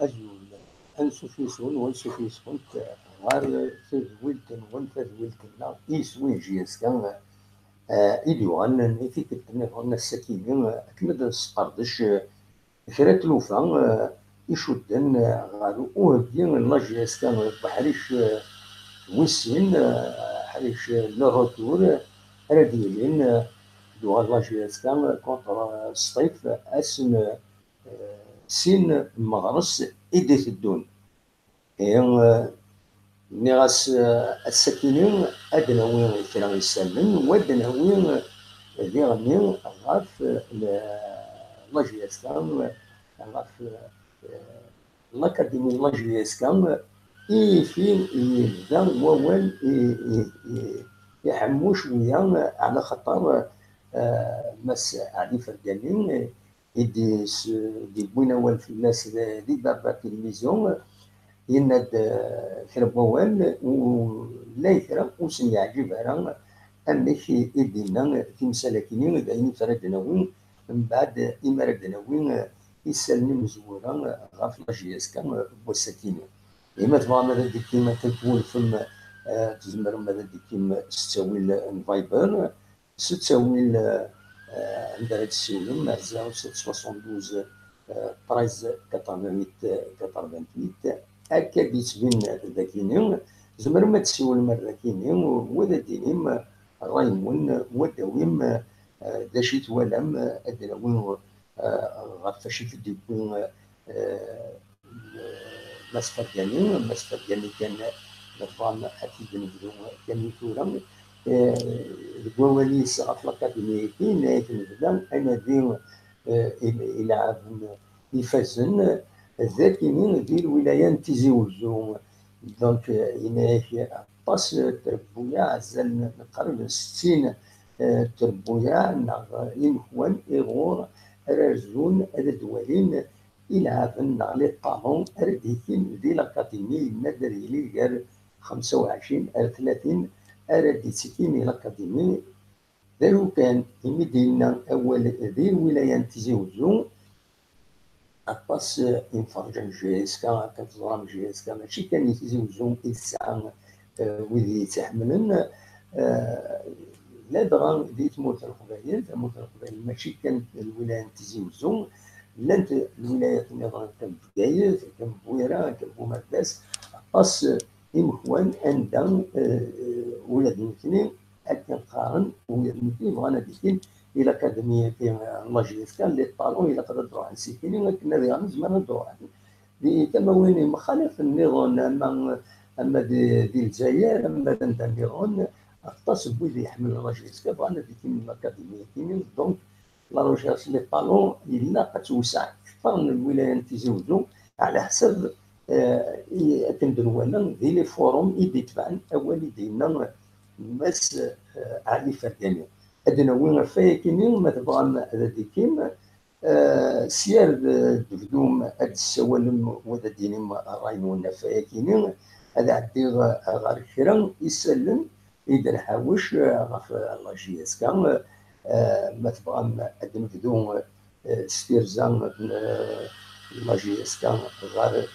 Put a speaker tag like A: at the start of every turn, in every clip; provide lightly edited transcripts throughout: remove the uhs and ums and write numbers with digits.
A: أجل أنسوفيسون وانسوفيسون غار تزويلتن وانتزويلتن لا إيسوين جيس كان إليوان نيتي كتني غانا السكينين أكمد نسقردش كرا تلوفا يشدن غادو أوهدين لاجيس كان بحريش ويسين حريش لوروتور راديلين دوغال لاجيس كان كونتر الصيف أسن سين مغرس إديت الدون نغاس السكينين أدناوين كرا يسلم ودناوين ديغني غاف لاجيسكان غاف لاكاديمي لاجيسكان فين يبدا ووال يحمو شويه على خطر مس علي فردانين يديس دي بوين اول في الناس دي بابا تلفزيون يناد كرا ووال ولا يكرا وسن يعجب راه أنك إدينا تمسالكين داين فردناوين من بعد إمردناوين يسالني مزورا غاف لاجياس كان بوساكين إما تبغى ماذا ديك كيما تنقول ثم تزمر ماذا ديك كيما ستاويل الفايبر ستاويل عند هاد السيولم 0772 13 88 88 هكا بيتبين ذاكيني زمر ما تسول مركيني وذا دينيم رايمون وداويم داشي توالم ادراوين غاف فاش يديكون ماسفرداني كان نظام اكيد نبدو كان يثورا الكواليس غاف لاكاديمي كاين نبدا انا دير يلعب يفازن ذاكينين ديال الولايه تيزي وزو دونك يناهي باس تربويا عزل نقرب 60 تربويا نغ يمكن يغور رجون الدوالين يلعبن على الطالون رديكين ديال الاكاديمي المدري لي قال 25 30 رديتيكين الاكاديمي دارو كان يمدينا اول ذي الولايه تيزي وزو أباس إنفرجن جيسكا كتظلم جيسكا ماشي كان يتزوجون الساعة وذي يتحملن لا دغا دي تموت القبائل ماشي كانت الولاية تزوجون لانت الولايات النظام كان بكاير كان بويرة كان بومرداس أباس إمخوان أندم ولاد مكنين أكن قارن ولاد مكنين بغانا ديكين إلى أكاديمية لاجيسكا اللي طالون إلى قدر دروع نسيكيني ولكن هذا يعني زمان دروع دي كما وين مخالف النظام أما دي الجزائر أما دا النظام أختص بوي يحمل لاجيسكا بغانا ديكين الأكاديمية كينين دونك لا روشيرش لي طالون إلا كتوسع أكثر من الولايات تيزوجو على حسب كنديرو دي لي فوروم يدفعن أولي ديالنا ماس علي فرداني أدنى وين فايكينين ما تبغى هذا ديكيم سير دفدوم هاد السوالم وهذا دينيم رايمون فايكينين هذا عدي غير كرا يسلم يدير حاوش غاف لاجياسكا ما تبغى أدنى دفدوم ستيرزان لاجياسكا غير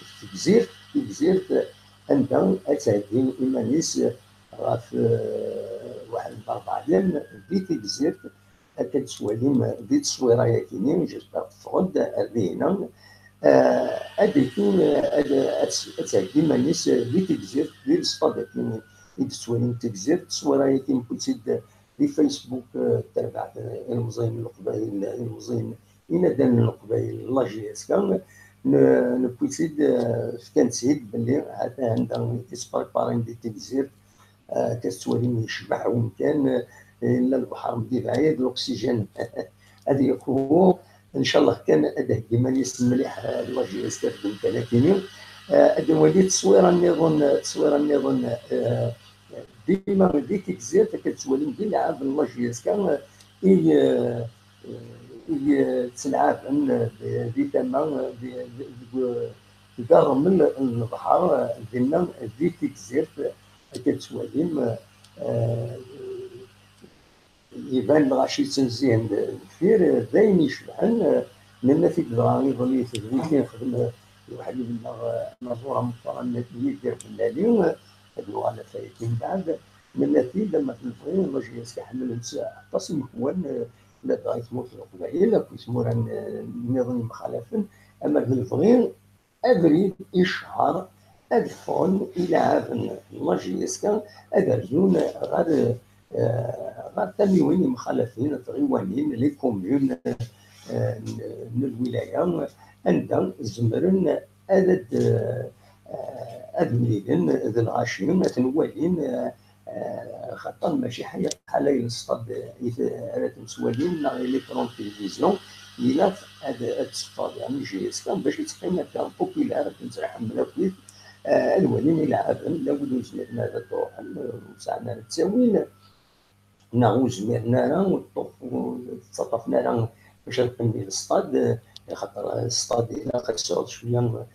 A: تجزيرت أنت أتعدين إيمانيس غاف واحد الأربعة ديال بديت جزيرت أكد سواليم ديت التصويرة ياكينين جيسبر تفرد الرينا أديكين أتعدي مانيس ديت جزيرت ديال الصفاد كينين ديت سواليم تجزيرت تصويرة ياكين بوتيد في فيسبوك تابع المزين القبائل المزين إنادان القبائل لاجياسكا نبوتيد كان سيد باللي هذا عندها إسبريبارين ديت جزيرت كتولي يشبع وين كان الا البحر مدير عيد الاكسجين هذه هو ان شاء الله كان هذا كيما مليح الله يستر بالكلاكيني هذا وليد تصويره النظام ديما ديك الجزائر كتولي دي لعاب الماجيس كان تلعب دي تما كرمل البحر ديما ديك الجزائر كتولي يبان غاشي تنزيان دفير داين يشبحن لان في الدراري يظل تدريسين خدم واحد نظورة مقارنة يدير بالليل هادو على فايتين بعد من النتيجة لما تلفغي باش يستحمل تصل كوان لا بغا يتموت القبائل كيسمو النظام مخالفا اما بالفغير ابريد اشهر ادفون الى عافن المجلس ادرزون غير تموين مخالفين طغيوانين لي كوميون من الولايه عندهم زمرن مليدن ذي الغاشيم تنوالين خاطر ماشي حاجه بحال يصطاد على تمسوالين لي كرون تلفزيون الى هذا تصفاد يعني جي اسكان باش يتقيم كان بوبيلار تنزرح ملاكيت الوالين يلعبن لابد وزمرنا هذا تروح وسعنا التساوين ناغو زمرنا راه وتصطفنا راه باش نقيم الصطاد خاطر الصطاد الى خاصو شويه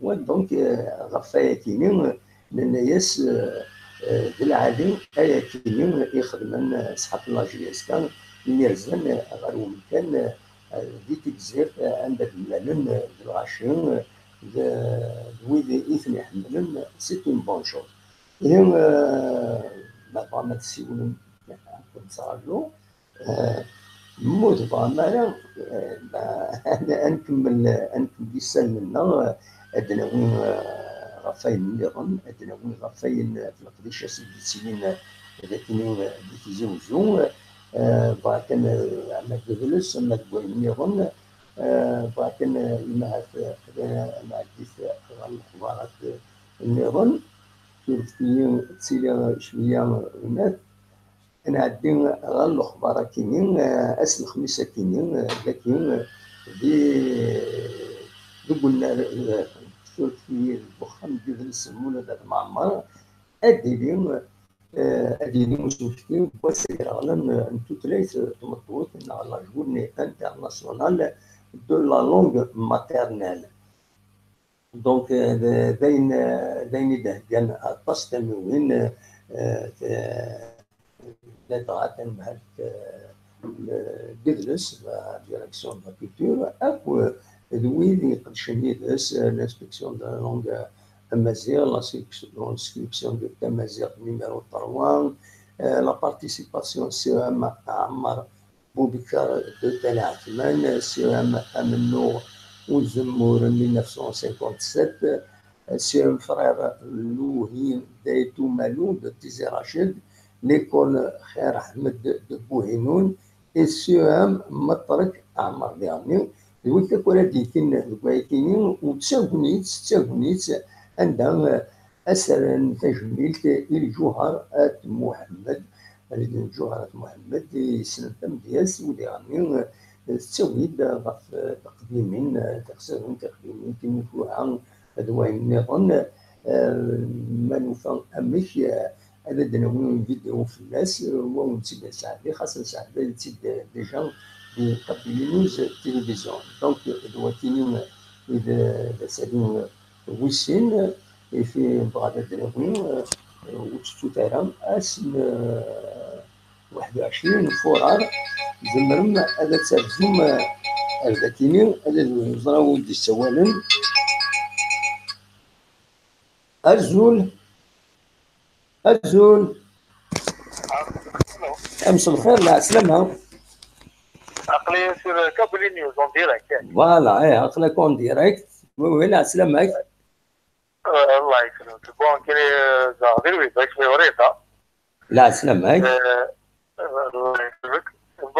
A: هو دونك غفايتيني للناس بالعادي اياتيني يخدمن صحاب لاجيس كان يرزن غير ممكن ديك الجزائر عندك المالن الغاشين ويدي اثني يحملن سي اون بون شوز اليوم ما تسيولن نصارلو موت بغا نكمل السال منا ادناوين غفاين النظام ادناوين غفاين في القديشه سيدين لكن تيزوجو بغا كان عمل دغلس ما تقول النظام بغا كان مع الدفاع عن الاخبارات النظام كيف تسيلي شويه هناك نعدي غير الاخبار كاينين اس الخميس كاينين لكن قلنا في البخام ديال السمونه ديال المعمر اديني مسوكين وسير على ان توتليت مطوط ان على جورني انترناسيونال دو لا لونغ ماتيرنال دونك داين دهجان اطاس تموين لدغات بهذا الجلس لا ديريكسيون دو كولتور اكو دوي يقدشن يدرس لانسبكسيون دو لونغ امازيغ لانسكريبسيون دو تامازيغ نيميرو 3 لا بارتيسيباسيون سي ام عمر بوبكر دو تل عثمان سي ام امنو وزمور 1957 سي ام فرير لوهين دايتو مالو دو تيزي راشد ليكول خير احمد بوهينون سي ام مطرق عمر ديالني دويت كولا ديكين الكويتينين وتساغنيت عندها اثر تجميل الجوهر محمد الجوهر محمد سنتم ديالس وديالني تسويد غف تقديمين تقديمين كيموتوها هذوين النظام ما نوفا امش هذا دناوين فيديو في الناس ونتبع ساعدي خاصة ساعدي تيد ديجا بقبلينوز التلفزيون دونك دواتيني إذا سالين ويسين في بعض الدناوين وتشتو تارا اسم 21 فورار زمرم هذا ترجم هذا كيني هذا الوزراء ولدي السوالم الزول امس الخير لا سلامها
B: عقلي سير كابلي نيوز اون ديريكت
A: فوالا عقلك اون ديريكت وين على سلامك
B: الله يسلمك بون كاين زاغير ويدك في وريطه
A: لا سلامك
B: الله يسلمك بون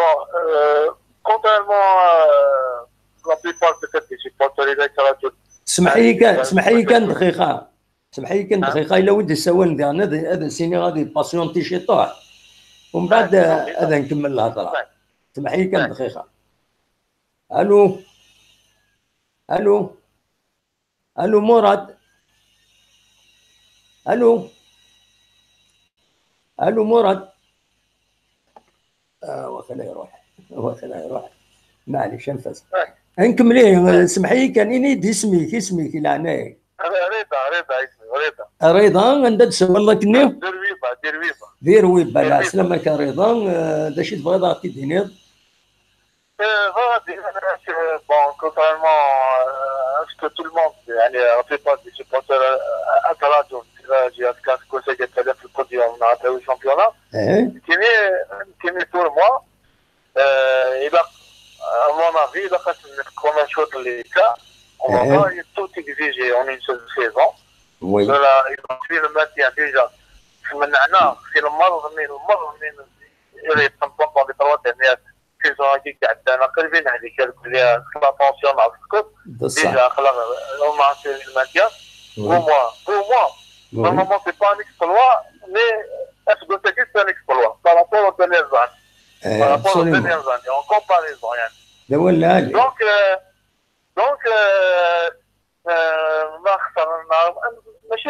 B: كونترالمون لا بليبار بيتيت دي سيبورتور اللي كرهتو
A: اسمح لي كان دقيقه الا ودي السوال ديالنا هذا سيني غادي باسيونتي شي طاح ومن بعد هذا نكمل الهضره اسمح لي كان دقيقه الو مراد الو مراد. واخا يروح معليش انفاس نكمليه. سمحي كان ينيد اسمك الى عناك.
B: رضا
A: رضا ندس والله كني
B: دير
A: ويبا لا سلامك رضا. داش تبغي ضاقي دينير.
B: Bon, contrairement à ce que tout le monde, on fait pas des supporters à Talado, j'ai un conseil de faire le produit en Arabie au championnat. Qui est pour moi, il a, à mon avis, il a fait une première chose de l'État. On va tout exiger en une seule saison.
A: Oui.
B: Il a fait le maintien déjà. C'est le mal, il est dans les 3 dernières. كي عندنا قريبين هذيك اللي لا طونسيون مع السكوت ديجا خلاص هما سي الماتيا pour moi normalement c'est pas un exploit mais est-ce que c'est un exploit par rapport aux dernières années en comparaison يعني donc ما خسرنا ماشي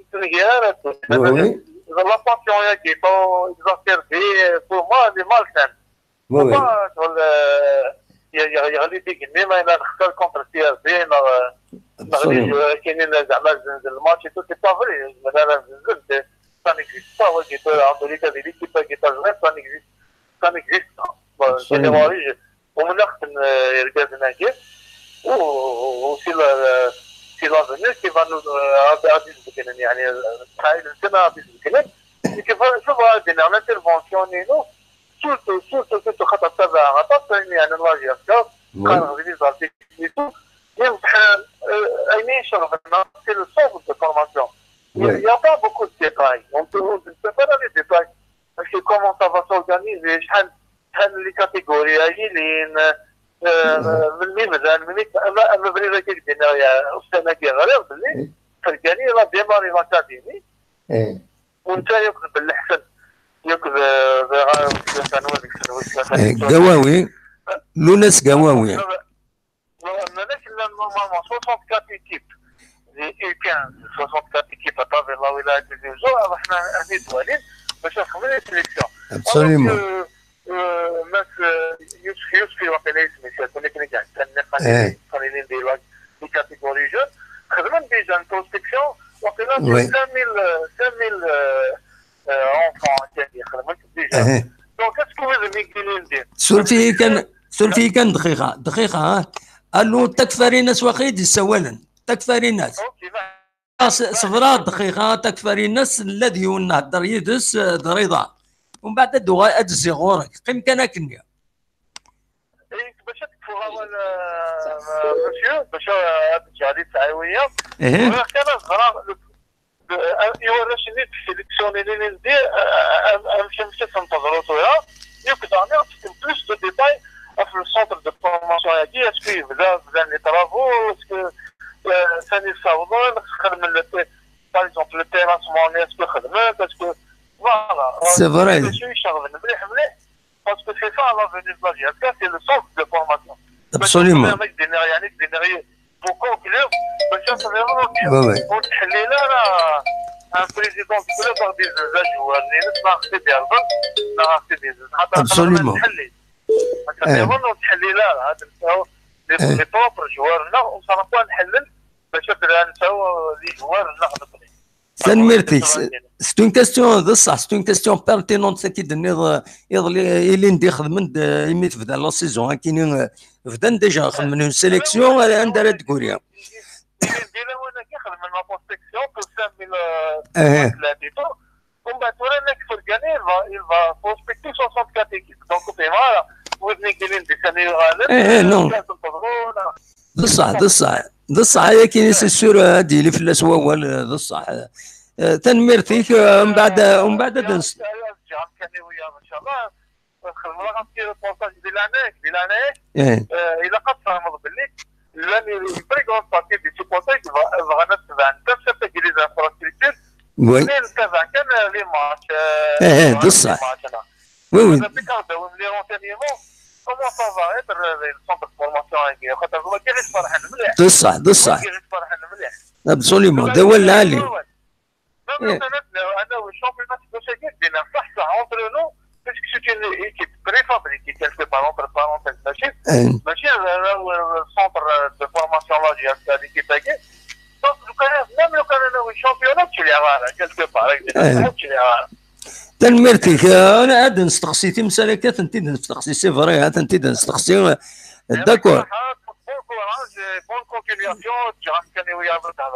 B: الدنيا la passion qui est exacerbée pour moi les malsaines. يغلي ديك النيمه انا نختار كونتر سي ار بي كاينين زعما الماتش تو سي با فري مثلا نزلت سان اكزيست با كيتو امريكا دي ليكيب كيتا زغير سان اكزيست سي تيوري ومن وقت يرجعنا كيف سي لافونير كيف غادي يعني تخيل السنه غادي كيف شوف هذه الانترفونسيون نينو surtout خطر تبع غطاس يعني الله يذكر كان غادي يزارتي تو يمتحن ايني شغلنا سي لو سونتر دو فورماسيون il y a pas beaucoup de détails on peut pas dans les détails parce que comment ça va s'organiser شحال لي كاتيجوري عايلين من مازال اما بريده كيدينا يا استاذ كيغرب باللي فرقاني راه ديماري لاكاديمي وانت ياخذ بالاحسن
A: قواوي لوناس قواوي
B: normalement 64 équipes les U15 64 équipes à travers la wilaya de Zouar احنا هني دوالين باش نخدموا لي سيليكسيون
A: ابسوليومون
B: الناس يوسفي وقيلا اسمي كنا كاع قليلين ديال لي كاتيجوري جون خدمنا ديجا انتروسبكسيون وقيلا 5000 enfants يخدموا ديجا دونك اسكو لازم ندير
A: سولفي كان دقيقه قالوا تكفري ناس وخيد يسوالن تكفري ناس صفرا دقيقه تكفري الناس الذي ينهضر يدس دريضه ومن بعد دوغا ادزي غورك قيم كان كنيا
B: باش تكفوا اول مسيو باش تجاري تعاويه كان صغار يورشني سيليكسيوني لي ندير مشى تنتظروا شويه يمكن تعمل بلوس دو ديتاي في السونتر دو فورماسيون هادي اسكو بدا لي طرافو اسكو ثاني صاوبون خدم باغ اكزومبل التيراسمون اسكو خدمت اسكو فوالا
A: سي فري
B: يشغل مليح باسكو سي سا لافونير دو لا سي لو سونتر دو فورماسيون
A: ابسوليومون
B: يعني دينيري بوكو كلير باش نصيروا والتحليله راه ان بريزيدون كل غادي يزعج هو اللي ناقصي ديال ناقصي ديال حتى
A: ابسوليومون
B: نحلل التحليله هذا لي بروبر جوارنا وصراحه نحلل باش نساو لي جوارنا غنقضي
A: سنميرتي سي اون كاستيون بصح سي اون كاستيون بيرتينونت اكيد اللي ندي خدمت يميت في لا سيزون كاينين فدان ديجا خدمنا اون سيليكسيون عندها تقوليها
B: نديرها وانا كنخدم من لا بروسبكسيون pour 5000 latito ومن بعد ورانا كفرقاني il va prospecter 64 équipes donc فوالا ودني كاينين دي سانيو غالب
A: نو بصح هي كاين سي سور هادي اللي في الاسواق بصح تنميرتيك من بعد دنس
B: كان ويا ان شاء الله نخدموا غنمشي البورتاج ديال عناك الا قد فهموا باللي لاني بريغون بارتي دي سيبورتاج غنتبع انت تسجل لي انفراستركتور
A: وي
B: نتابع كان لي ماتش
A: بصح وي
B: نتابعوا لي رونسينيمون كومون سا فا اتر السونتر فورماسيون هكا خاطر هو كيعيش فرحان مليح
A: بصح
B: كيعيش فرحان مليح
A: ابسوليومون دوا العالي
B: Non, انا والشامبيونات الدوسية دينا صح اونتر نو باسكو سيت اون ايكيب بري فابريكي كيلكو بار اونتر بارونتيز ماشي السونتر دو فورماسيون لاجي تاع ليكيب تاعي دونك لو كان ميم لو كان انا والشامبيونات تشري غالا كيلكو بار تشري غالا
A: تنمرتك انا عاد نستقصي تمسالكات انت نستقصي سي فري هات انت نستقصي داكور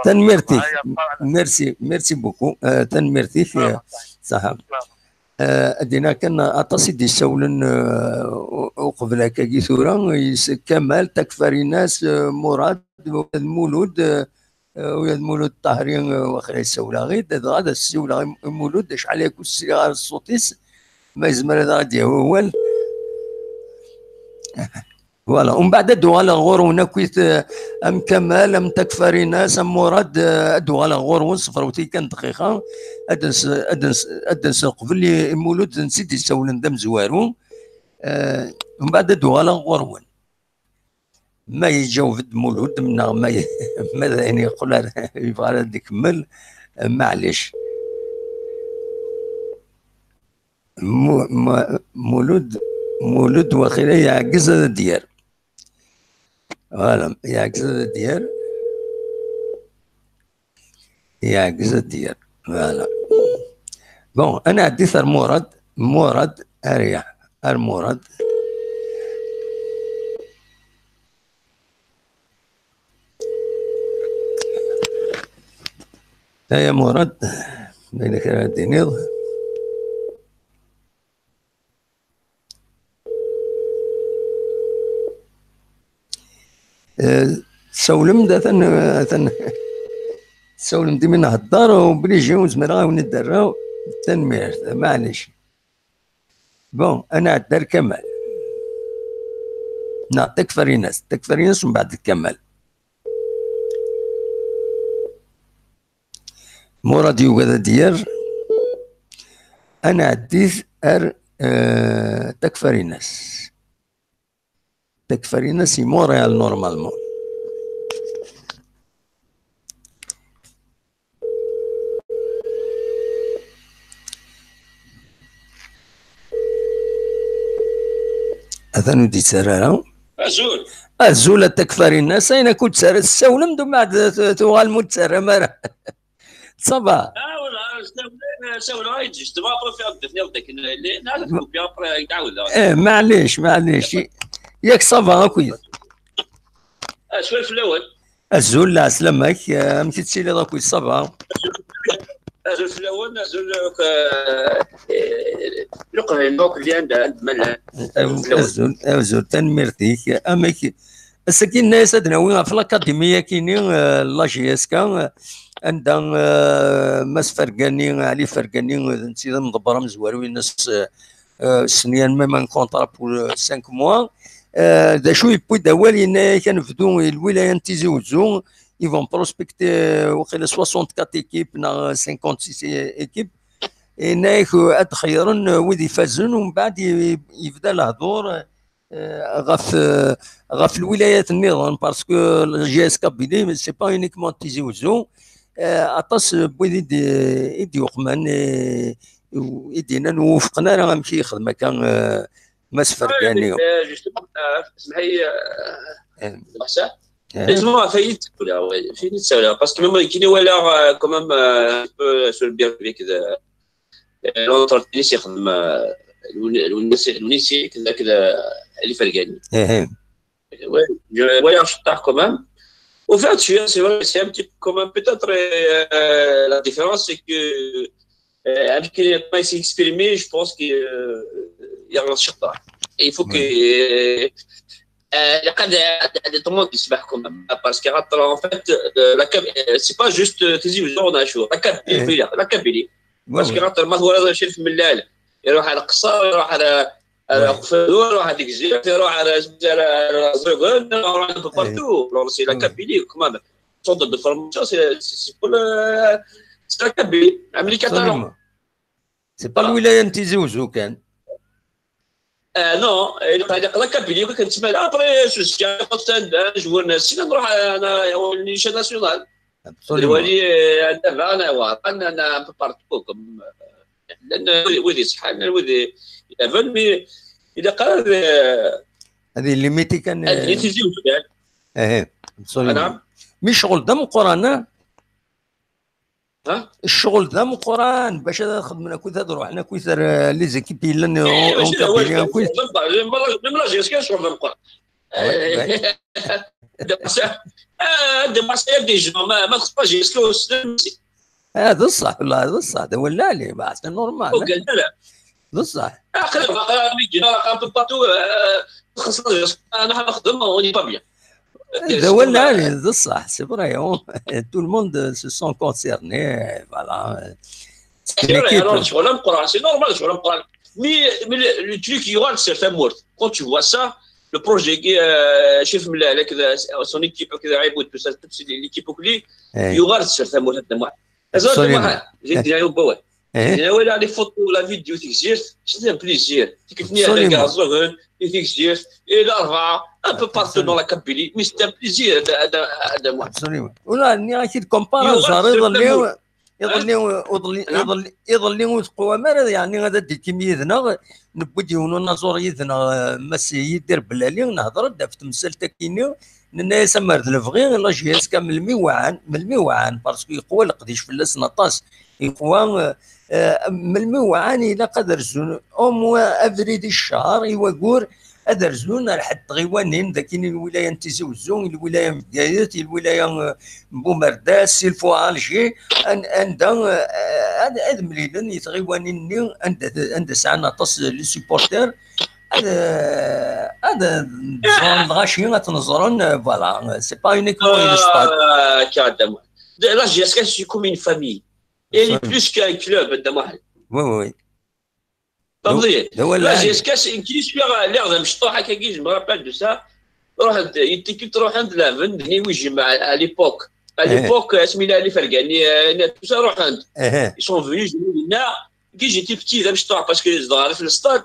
A: تنمرتك ميرسي بوكو تنمرتك صح ادينا كان اتصي دي سولن وقبل هكا ثورة كمال تكفري ناس مراد المولود ويا المولود الطاهرين واخا يسولها غير هذا السولة مولود شحال يكون السيغار الصوتيس ما يزمر هذا غادي هو فوالا ومن بعد ادو على غورون كويت ام كمال ام تكفري ناس ام مراد ادو على غورون صفروتي كان دقيقه ادنس قبل لي مولود نسيت يسولن دم زوارو ومن بعد ادو على غورون ما يجاوب مولود منا ماذا يعني يقول يبغى يكمل معليش مولود واخيرا يعكز هذا الديار فوالا يعكز هذا الديار يعكز الديار فوالا بون انا عندي ثار مراد اريح المراد يا مراد بينك الدنيا سولم دا سولم دي من هالدار وبلي جيو زمرا وندراو تنمير معليش بون انا الدار كمال تكفري ناس ومن بعد كمال مراد يوغا ديار انا عديت تكفري ناس مونريال نورمالمون هذا ندي سرارة أزول تكفري الناس أين كنت سارة السولم دو بعد تغال مود سارة مرة صباح معليش ياك صافا كويس
C: شوي في الاول
A: الزول لا سلامك مشيت تسيلي راكوي صافا
C: الزول في الاول الزول لقى النوك اللي عند ملان
A: الزول تنمرتيك امك السكين الناس ادنا في الاكاديميه كاينين لاجياسكا عندها ماس فرقاني علي فرقاني نسيت مضبره مزوارين الناس سنيان ميم ان كونطرا بور 5 موا دا شو يبوي دوالي كنفدو الولايه نتيزي وزو يفون بروسبكتي وقيلا 64 ايكيب نا 56 ايكيب هناك اتخيرن وذي فازن ومن بعد يبدا الهضور غاف الولايات النظام باسكو جي اس كابيلي سي با اونيكمون تيزي وزو عطاس بويدي يدي وقمان يدينا نوفقنا راه غنمشي يخدم كان ماس فرقاني
C: اسمح لي صح اسمع فايت فين تساولا باسكو ميم كاين ولا كومام سو البير كذا لونترتينيس يخدم الونيسي كذا اللي فرقاني ولا شطح كومام Au fait, c'est un petit peu comme peut-être la différence, c'est que avec qu'il n'a pas essayé d'exprimer, je pense qu'il y a un chata. Et il faut que tout le monde se bat quand même. Parce qu'en fait, c'est pas juste la Kabylie. Parce que ما هو هذا شرف من الليل يروح على قصار يروح على خفدور يروح على ديكزير يروح على زوغون يروح على بارتو لو سي لا كابيلي كمان صوت دو فورماسيون سي بور سي لا كابيلي عملي كاتالون
A: سي با الولايه نتيزي وزو كان
C: نو لا كابيلي كنت تسمع ابري سوسيا قلت نجور ناس نروح انا نيشان ناسيونال الوالي دابا انا ان بو بارتو كوم لان ودي صحه لان ودي يافن مي اذا قال
A: هذه اللي ميتي كان
C: اللي تيجي
A: نعم مش شغل دم قران الشغل ذا من قران باش خدمنا كويس هضروا حنا كويس لي زيكيب لان اون كابيليان كويس
C: لا جيس كاين شغل ذا من قران دابا دي جون ما تخرج جيسكو
A: هذا الصح والله هذا الصح هذا ولا لي بعد نورمال
C: قال لا
A: بصح
C: انا باتو خاصنا انا نخدم وني با بيان
A: هذا ولا لي هذا الصح سي فري تو الموند سو سون كونسيرني فوالا
C: شغل القران سي نورمال شغل القران مي لو تريك يوغا سيرتان مورت كون تو فوا سا لو بروجي شوف من على كذا سون ايكيب كذا عيبود بس ليكيب كلي يوغا سيرتان مورت هذا واحد هذا جيت جاي بوا ولا لي فوتو لا فيديو تيكزيست سي ان بليزير تكتني على كازوغن تيكزيست الى 4 ان بو بارتو دون لا كابيلي مي سي ان بليزير هذا واحد
A: ولا ني كي كومبارازار يظل قوامر يعني غادا دي كيميدنا نبديو نزور يدنا مسي يدير بلالي نهضر داف تمثال تاكيني لان سمر الفغي لا جيس كامل الميوعان باسكو يقوى القديش في السنطاس يقوى من الميوعان الى قدر زون ام افريد الشهر يوقور ادرزون لحد غيوانين ذاكين الولايه نتيزوزون الولايه مكايت الولايه بومرداس الفوالجي عند هذا مليلن يتغيوانين عند ساعنا تص لي سيبورتير هذا زون غاشيين تنظرون فوالا سي با اونيكمون اون ستاد
C: كادم لا جيسكا سي كوم اون فامي اي بلوس كان كلوب هذا واحد
A: وي
C: تفضيل لا جيسكا سي كيش فيها لعبه مشطوحه كي جو مابال دو سا روح يتيكي تروح عند لافن دني ويجي مع ليبوك اسمي اللي فرقاني تو روح عند يسون فيني جوني لنا كي جيتي بتي ذا مشطوح باسكو صغار في الستاد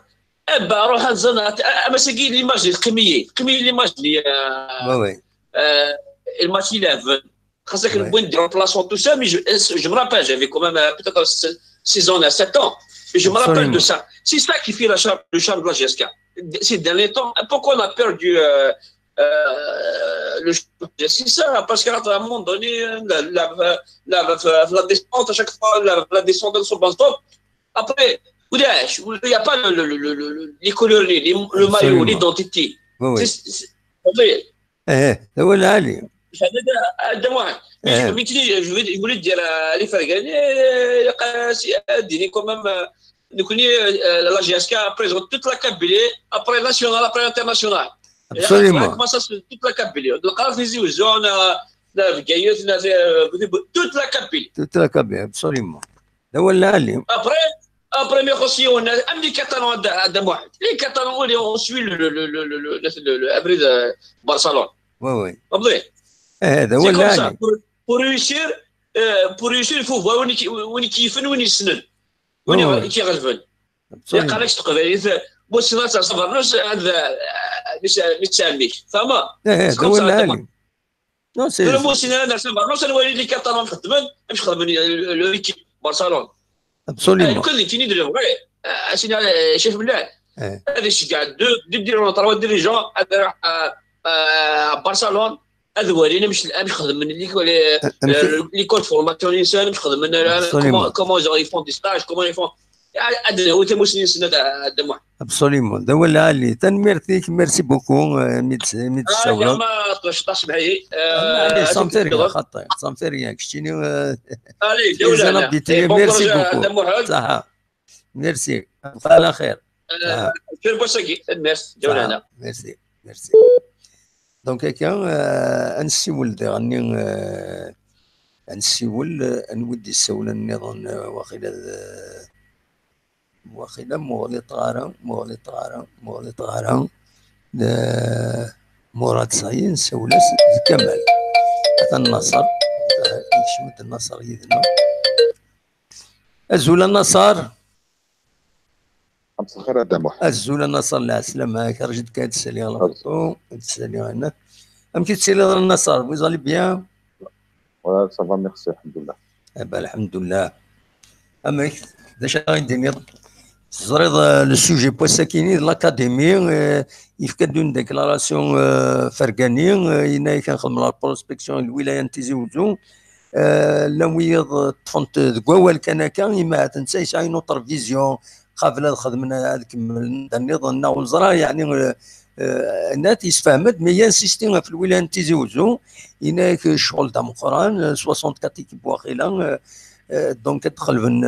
C: ابا روح عند زنات اما ساكي ليماج القميه ليماج لي
A: وي
C: الماتش لافن خاصك نبغي نديرو بلاصون تو سا مي جو مابال جافي كومام بيتيتر سيزون à 7 ans. Et je me rappelle de ça. C'est ça qui fait le charme de la GSK. Ces derniers temps, pourquoi on a perdu le charme? C'est ça, parce qu'à un moment donné, la descente, à chaque fois, la descente de son banc. Après, il n'y a pas les coloris, le maillot, l'identité.
A: C'est vrai.
C: هذا واحد je voulais dire اللي فرقاني ديني كومام نكوني لا جي اس كا بريزون توت لا كابيلي ابري ناسيونال ابري انترناسيونال
A: ابسوليومون
C: كما سا توت لا كابيلي القراف يزيو زون لا فكايوت توت لا كابيلي
A: ابسوليومون هو اللي
C: après mais aussi on a un des catalans هذا واحد les catalans on suit le abri de Barcelone
A: oui
C: هذا هو اللي pour réussir il faut voir وين كيفن وين يسنن وين كيغلبن قال لك تقدر بو سنات صبرناش هذا مش فما
A: هذا هو اللي
C: نو سي مو سنان صبرناش الوالد اللي كان خدمن مش خدمن ليكيب برشلونه
A: ابسوليومون
C: كل اللي تيني عشان شايف بالله هذا الشيء قاعد ديروا 3 ديريجون هذا راح برشلونه هذا ورينا مش خدم من لي كود فورماسيون الانسان مش خدم من كومون يفون دي ستاج كومون يفون هذا هو تموسني سنه هذا واحد
A: ابسوليومون هذا هو اللي تنميرتيك ميرسي بوكو ميت ساولا
C: ما طاش معي
A: سامفيريا خطي سامفيريا كشتيني
C: علي دوله
A: ميرسي بوكو صح ميرسي على خير
C: في البوسكي الناس دوله
A: ميرسي دونك هكا نسيول غني نسيول نودي السولة النظام واخيلا مغلط غارة مراد صاين سولة كمال حتى النصر يشمت النصر يذنا أزول النصر
D: خير الدم
A: الزول النصر لا سلامة خرجت كانت تسالي على الرطو تسالي على أم كي تسالي على النصر vous allez bien
D: صافا ميرسي الحمد لله.
A: الحمد لله. أما داش غيدير زريض لو سوجي بوا ساكيني لاكاديمي يفكدوا لنا ديكلاراسيون فرقاني إنا كنخدم على البروسبكسيون الولاية نتيزي وزو لويض طفنت دكواوال كان ما تنسى يسعى نوتر فيزيون قبل خدمنا هذيك النظام وزرا يعني نات يسفهمت مي انسيستي في الولايه نتيزي وزو هناك الشغل تاع مقران 64 كيب واخيلا دونك تدخل من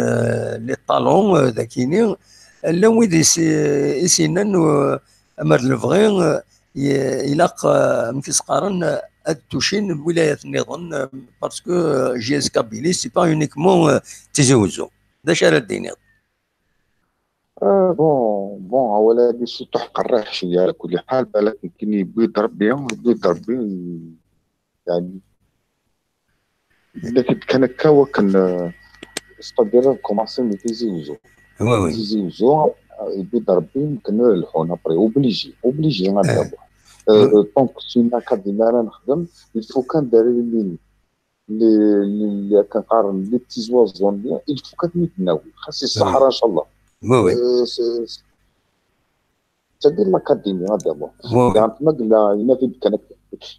A: لي طالون ذاكيني لا ويد يسينا امر الفغي يلاق مكيس قارن توشين الولايات النظام باسكو جي اس كابيلي سي با اونيكمون تيزي وزو داش على الدين.
D: بون اولا هادي شي تحقر الريح شويه على كل حال بالك يمكن يبيض ربي يعني الا كان هكا وكان استقدر كوماسي ميتيزي وزو ميتيزي وزو يبيض ربي يمكن نرلحون ابري اوبليجي غندابو دونك سينا كادينا انا نخدم الفو كان داري اللي كنقارن لي بتي زوازون ديال الفو كتناول خاص الصحراء ان شاء الله تدير الاكاديمي دابا كانت مقله ينادي كانت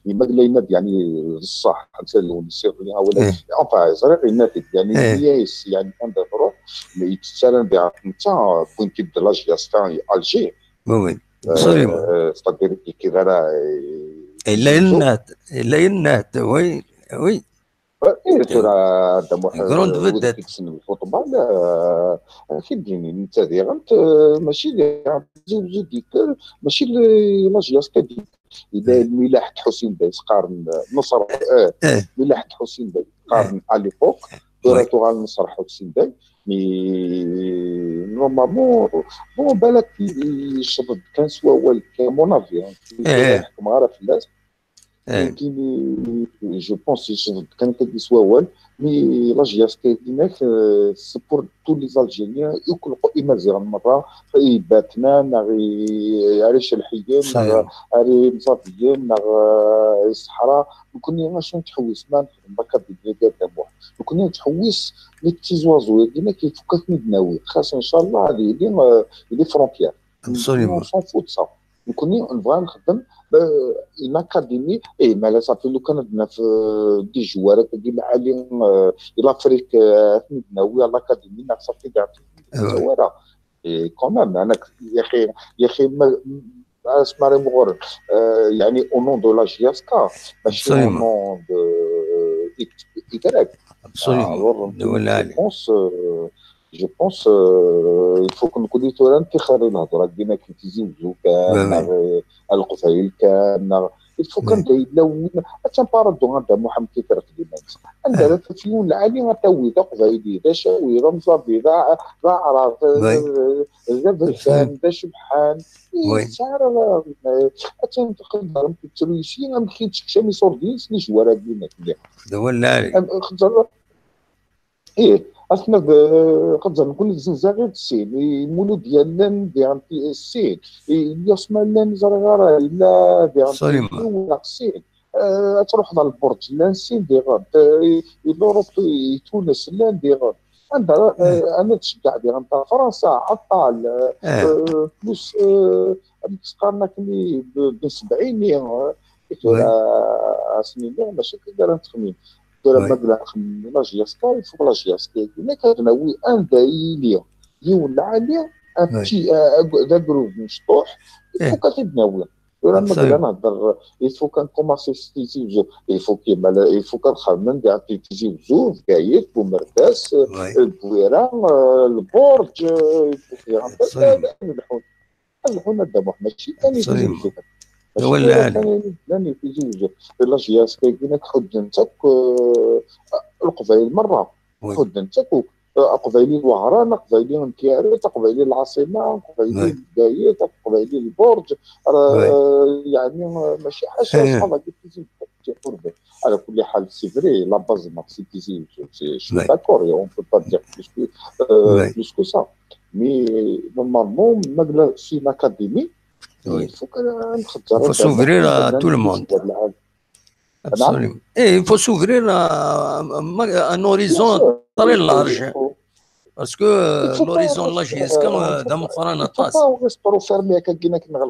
D: مقله ينادي يعني الصح نسالو نسير ولا اونفا زريق ينادي يعني ياس يعني كنديرو اللي يتسالن بها نتا كون كيبدا لاجياس تاع الجي
A: وي
D: ستادير كي دايره
A: الا ينات وي
D: ترى
A: جروند بدات
D: الفوتبال كيديني انت ديرنت ماشي زوج ديك ماشي لاجياس كديك اذا ملاح حسين باي قارن نصر ملاح حسين باي قارن على فوق دوراتو غال نصر حسين باي مي نورمالمون بون بالك يشرب كان سوا هو كمونافي يحكم غير في الناس يمكن جو بونس كان كيسوا اول مي لاجياس كايناك سي بور تو لي زالجيريان يخلقوا ايمازيغ مره باتنا ناغي عريش الحيين ناغي مصافيين ناغي الصحراء كنا ماشي نتحوس ما نخدم هكا بديك دابا كنا نتحوس لي بتي زوازو ديما كيفكك ندناوي خاص ان شاء الله هذه لي فرونتيير
A: ابسوليومون
D: سون فوت صا كنا نبغى نخدم une académie et mais là ça fait le Canada des joueurs qui معالي l'Afrique نبناو l'académie ça fait des joueurs et quand même انا يا اخي اسمع مغرب يعني au nom de la GSK ماشي au nom de Y absolument je pense il faut que نكونوا توران كيخري الهضره ديما كيتيزي وزو كان القفايل كان الفو كان دايلو حتى بارادو غندا محمد كيفرق ديما عندنا فيون العالي غتاوي دا قفايلي دا شاوي دا مصابي دا عراف دا بركان دا شبحان شعر حتى نقدر نترويشي غنمشي شامي صوردين سني جوارات ديما
A: ولا
D: اصلا قدر نكون زنزاغي السين المولود ديالنا ديال السين يسمى زرغاره الا ديال السين تروح على البرج لا السين ديال يوروب تونس لا ديال عندها انا تشجع ديال فرنسا عطال فلوس تقارنا كلي ب 70 سنين ماشي كدار نتخمين لما قلنا لا جياسكا فوق لا جياسكا هنا كنوي ان دايليا يولع عليه ان بتي دا جروب مشطوح فوق كتبناوي لما قلنا نهضر يفو كنكوماسي ستيزي وزو يفو كيما يفو كنخمم كاع تيزي وزو في كايف بومرداس البويره البرج نلحون دابا ماشي ثاني تيزي وزو
A: ولا
D: لاني في زوج لا جياس كاينك حد نتك القبائل مره حد نتك قبائل الوهران قبائل انكيارات قبائل العاصمه قبائل الدايات قبائل البرج يعني ماشي حاجه صعبه كيف تقول على كل حال سي فري لا باز ما سي تيزي سي داكور اون بو با دير بلوس كو سا مي نورمالمون ماغلا سي لاكاديمي
A: il faut s'ouvrir à tout le monde. Absolument. Et il faut s'ouvrir à un horizon très large. Parce que l'horizon de la GSK,
D: on reste pas fermé à quelqu'un qui n'a pas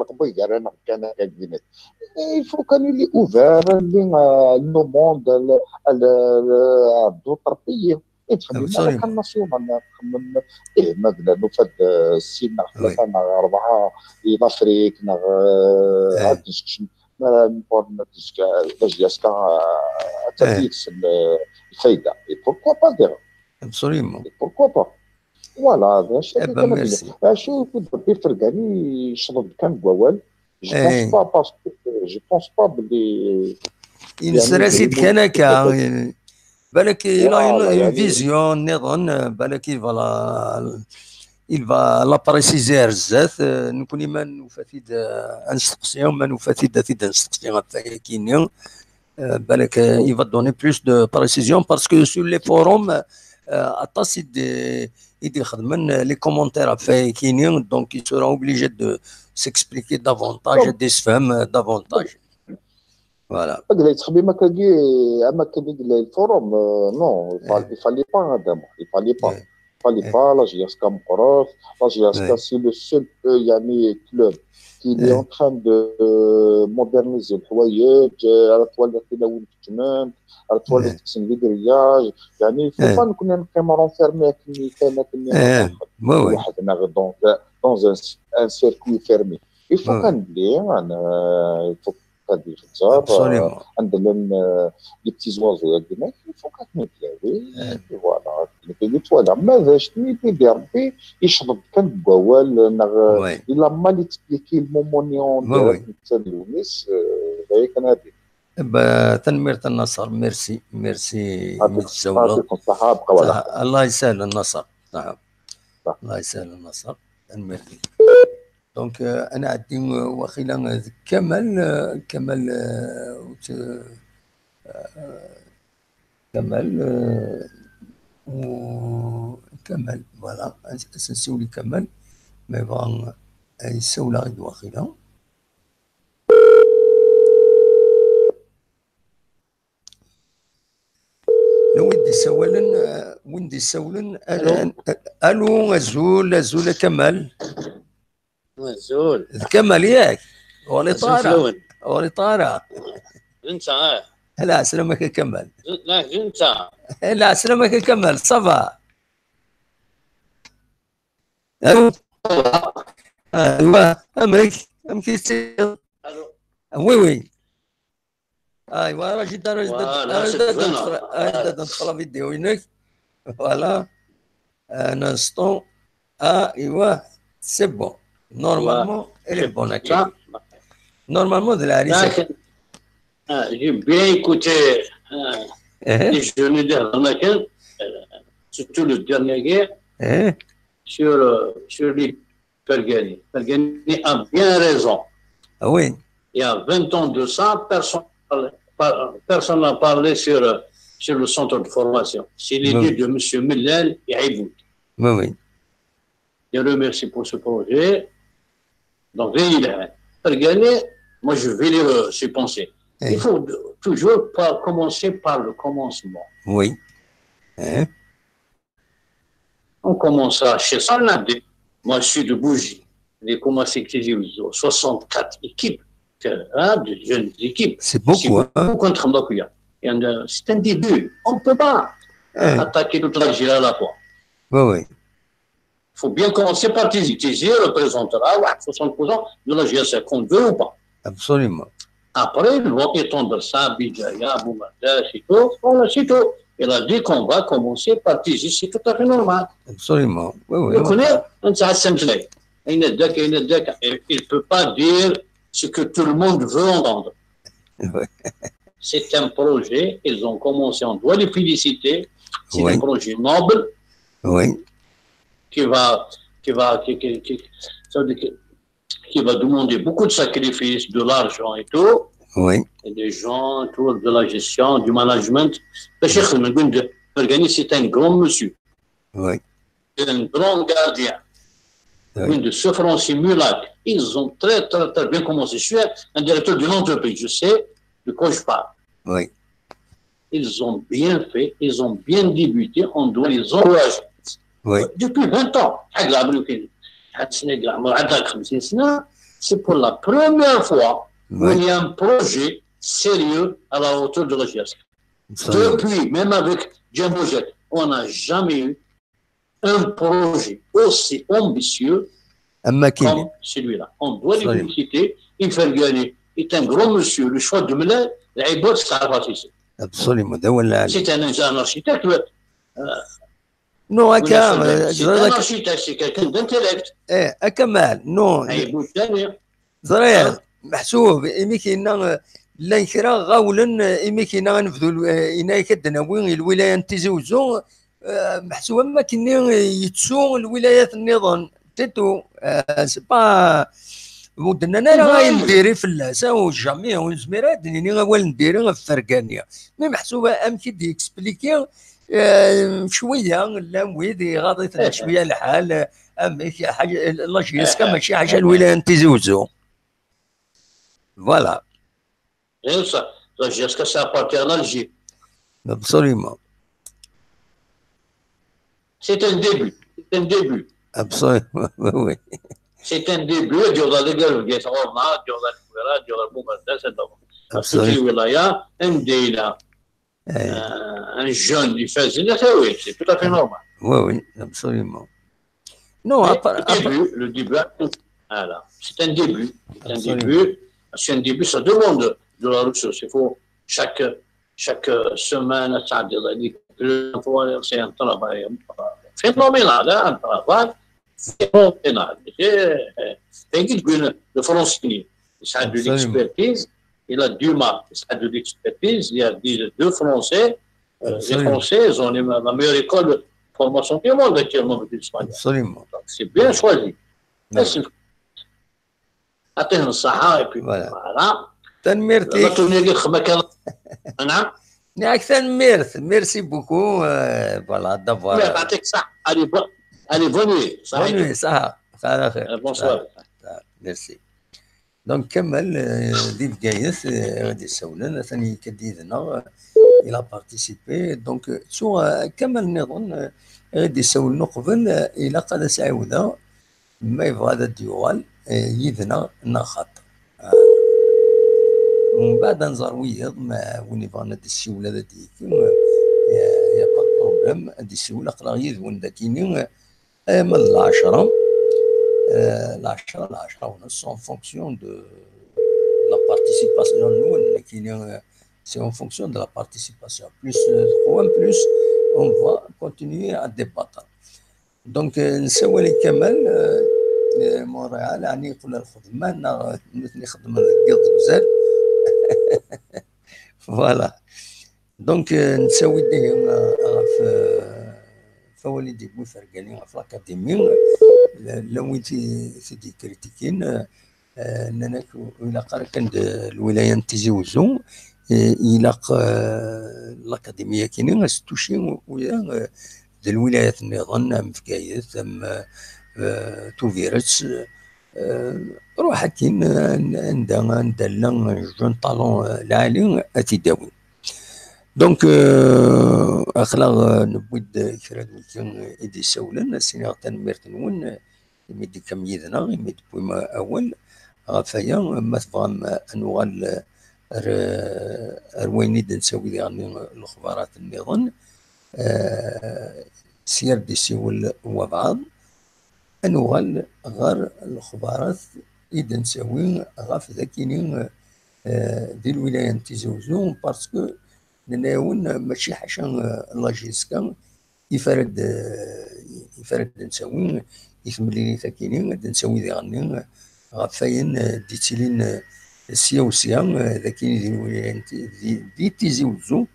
D: il faut qu'on ait ouvert le monde à d'autres pays.
A: Absolument.
D: كان ناسيونال مثلا نفد السين ثلاثه اربعه الى افريك ديسكشن جاسكا تفيكس الفايده بوركوا با دير
A: Absolument.
D: بوركوا با فوالا هذا الشيء
A: Eh ben, merci.
D: شوف ربي فرقاني يشرب كان بوال جو بونس با بلي
A: Il se récite Kanaka. بالك il a une vision نظن بالك il va la préciser بزاف نكوني ما نفاتيد نستقسيهم ما نفاتيد نستقسيهم كاينين بالك il va donner plus de précision parce que sur les forums atas يدي خدمن les commentaires كاينين donc il sera obligé de s'expliquer davantage d'esfهم davantage. Voilà.
D: ما كان الفورم نو يفالي با هذا يفالي با يفالي با لا جياسكا مقروف لا جياسكا سي لو سول يعني كلوب كي لي اون تران دو مودرنيزي الحوايج على طوال وين تجمعت على طوال تقسم لي درياج يعني فوق نكون كيما رونفيرمي كاين واحد دون ان سيركوي فيرمي يفو كان بلي انا des عندنا لي بتي زوازو هكذا فوق نتلاوي فوالا ماذا شنو يدير ربي يشرب كان بوال الا ما لي تسبليكي المومونيون ديال التلويس هي كان هذه
A: تنمير النصر ميرسي متزوله الله يسهل النصر. نعم الله يسهل النصر تنمير. دونك انا عندي واخيلا كمال فوالا نسولي كمال مي بغا يسول غير واخيلا ويندي سولن الو زول كمال
C: مزول
A: كمل ياك ولي طارة
C: انت
A: لا سلامك كمل
C: لا انت
A: لا سلامك كمل صفا ايوا امرك يصير وي ايوا راه جيت ندخل فيديو هناك فوالا ان انستون ايوا سي بون normalement elle est bonne. Normalement de la risque.
C: J'ai bien écouté les journées dernières, surtout le dernier guerre, sur les Fergani. Fergani a bien raison.
A: Ah oui.
C: Il y a 20 ans de ça, personne n'a parlé sur le centre de formation. C'est l'idée de M. Millel et Aïboud.
A: Oui.
C: Je remercie pour ce projet. Donc, regardez, moi je vais les penser. Il faut toujours commencer par le commencement.
A: Oui.
C: On commencera chez Sanadé. Moi je suis de Bougie. J'ai commencé 64 équipes, de jeunes équipes.
A: C'est beaucoup.
C: Contre Mbakuya. C'est un début. On ne peut pas attaquer toute l'Algérie à la fois.
A: Oui.
C: Il faut bien commencer par Tizi représentera 60% de la GSA, qu'on veut ou pas.
A: Absolument.
C: Après, ils vont étendre ça, Bidjaya, Boumada, c'est tout. Voilà, c'est tout. Il a dit qu'on va commencer par Tizi, c'est tout à fait normal.
A: Absolument. Oui.
C: Vous connaissez, il ne peut pas dire ce que tout le monde veut entendre. C'est un projet, ils ont commencé, on doit les féliciter. C'est un projet noble.
A: Oui.
C: Qui va demander beaucoup de sacrifices, de l'argent et tout.
A: Oui.
C: Et des gens autour de la gestion, du management. Le Cheikh Al-Mergani, c'est un grand monsieur.
A: Oui.
C: Un grand gardien. Oui. De ce Francis Mulac. Ils ont très bien commencé. Je suis un directeur d'une entreprise. Je sais de quoi je parle.
A: Oui.
E: Ils ont bien fait, ils ont bien débuté, on doit les encourager.
A: Oui.
E: Depuis 20 ans, c'est pour la première fois
A: Oui.
E: qu'il y a un projet sérieux à la hauteur de la GIASC. Depuis, même avec Djambojet, on n'a jamais eu un projet aussi ambitieux comme celui-là. On doit les féliciter. Il fait gagner. Il est un grand monsieur. Le choix de Mela, l'Aïbot, c'est
A: absolument.
E: C'est un architecte.
A: Non,
E: c'est un architecte, c'est quelqu'un d'intellect.
A: كمال نو زريان محسوب إمي كينا لا كرا غاولا إمي كينا نفذو إنا كدنا وين الولاية نتزوجو محسوب ما كني يتسو الولايات النظام تيتو سبا ودنا انا غاي نديري في اللاسه والجميع والزميرات دنيني غاول نديري في فرقانيه مي محسوبه ام كي دي اكسبليكي شويه لا ويدي غاضي شويه الحال ام حاجه لا جيسكا ماشي حاجه الولايه نتزوجو فوالا
E: لا جيسكا سا بارتي الجي
A: absolument
E: c'est un début
A: absolument oui
E: c'est un début ديال ديال جيتورنا ديال الكبيرات ديال المقدس هذا في الولايه مدينه un jeune il fait c'est tout à fait normal.
A: Oui, absolument. Non,
E: le début, voilà, c'est un début. C'est un début, ça demande de la ressource. Il faut chaque semaine, c'est un travail phénoménal, un travail phénoménal. Le français, ça a de l'expertise. Il a du mal, ça a de l'expertise. Il y a deux Français. Les Français, ils ont la meilleure école de formation du monde actuellement avec l'Espagne.
A: Absolument.
E: C'est bien choisi. Attends le Sahara et puis voilà.
A: Merci beaucoup. Voilà, d'avoir.
E: Allez, bonne nuit.
A: Bonsoir. Merci. Donc, Kamal, Div Gaïs, ثاني كديدنا il a participé. Donc, sur Kamal نظن غادي يسولنا قبل إلا قد سعوده ما يبغى هذا الديوال يدنا ناخط ومن بعد نزار ويض ما وين يبغى ندي السيولة هذيك يا با بروبليم هذه السيولة قرا يذون داكيني من العشرة ونص en fonction de la participation c'est en fonction de la participation plus on va continuer à débattre donc نسوي لي كمال مونريال يعني يقول الخدمه نخدم القلب بزاف فوالا دونك نسوي لهم فوالدي بو فرقاني في الاكاديمي لو تي كريتيكين اننا الى قرا كان الولايه نتزوجوا الى الاكاديميه كاينين ستوشي ويا الولايات النظام في كايس توفيرتس روح كاين عندنا جون طالون العالي اتداوي دونك اخلاق نبود كرا كان ايدي سولن سينا تنميرتنون يمدي كم يدنا يمد بوما اول غفايا ما تفهم انوغال روينيد نسوي يعني الاخبارات النظام سير دي سيول وبعض انوغال غير الاخبارات اذا نسوي غاف ذاكينين دي الولايه نتزوجو باسكو نناون ماشي حاجه لاجيسكا يفرد نسوي يكمل ثاكينين نسوي ذي غني غفاين ديتيلين سيا وسيا ذاكين دي الولايه دي تزوجو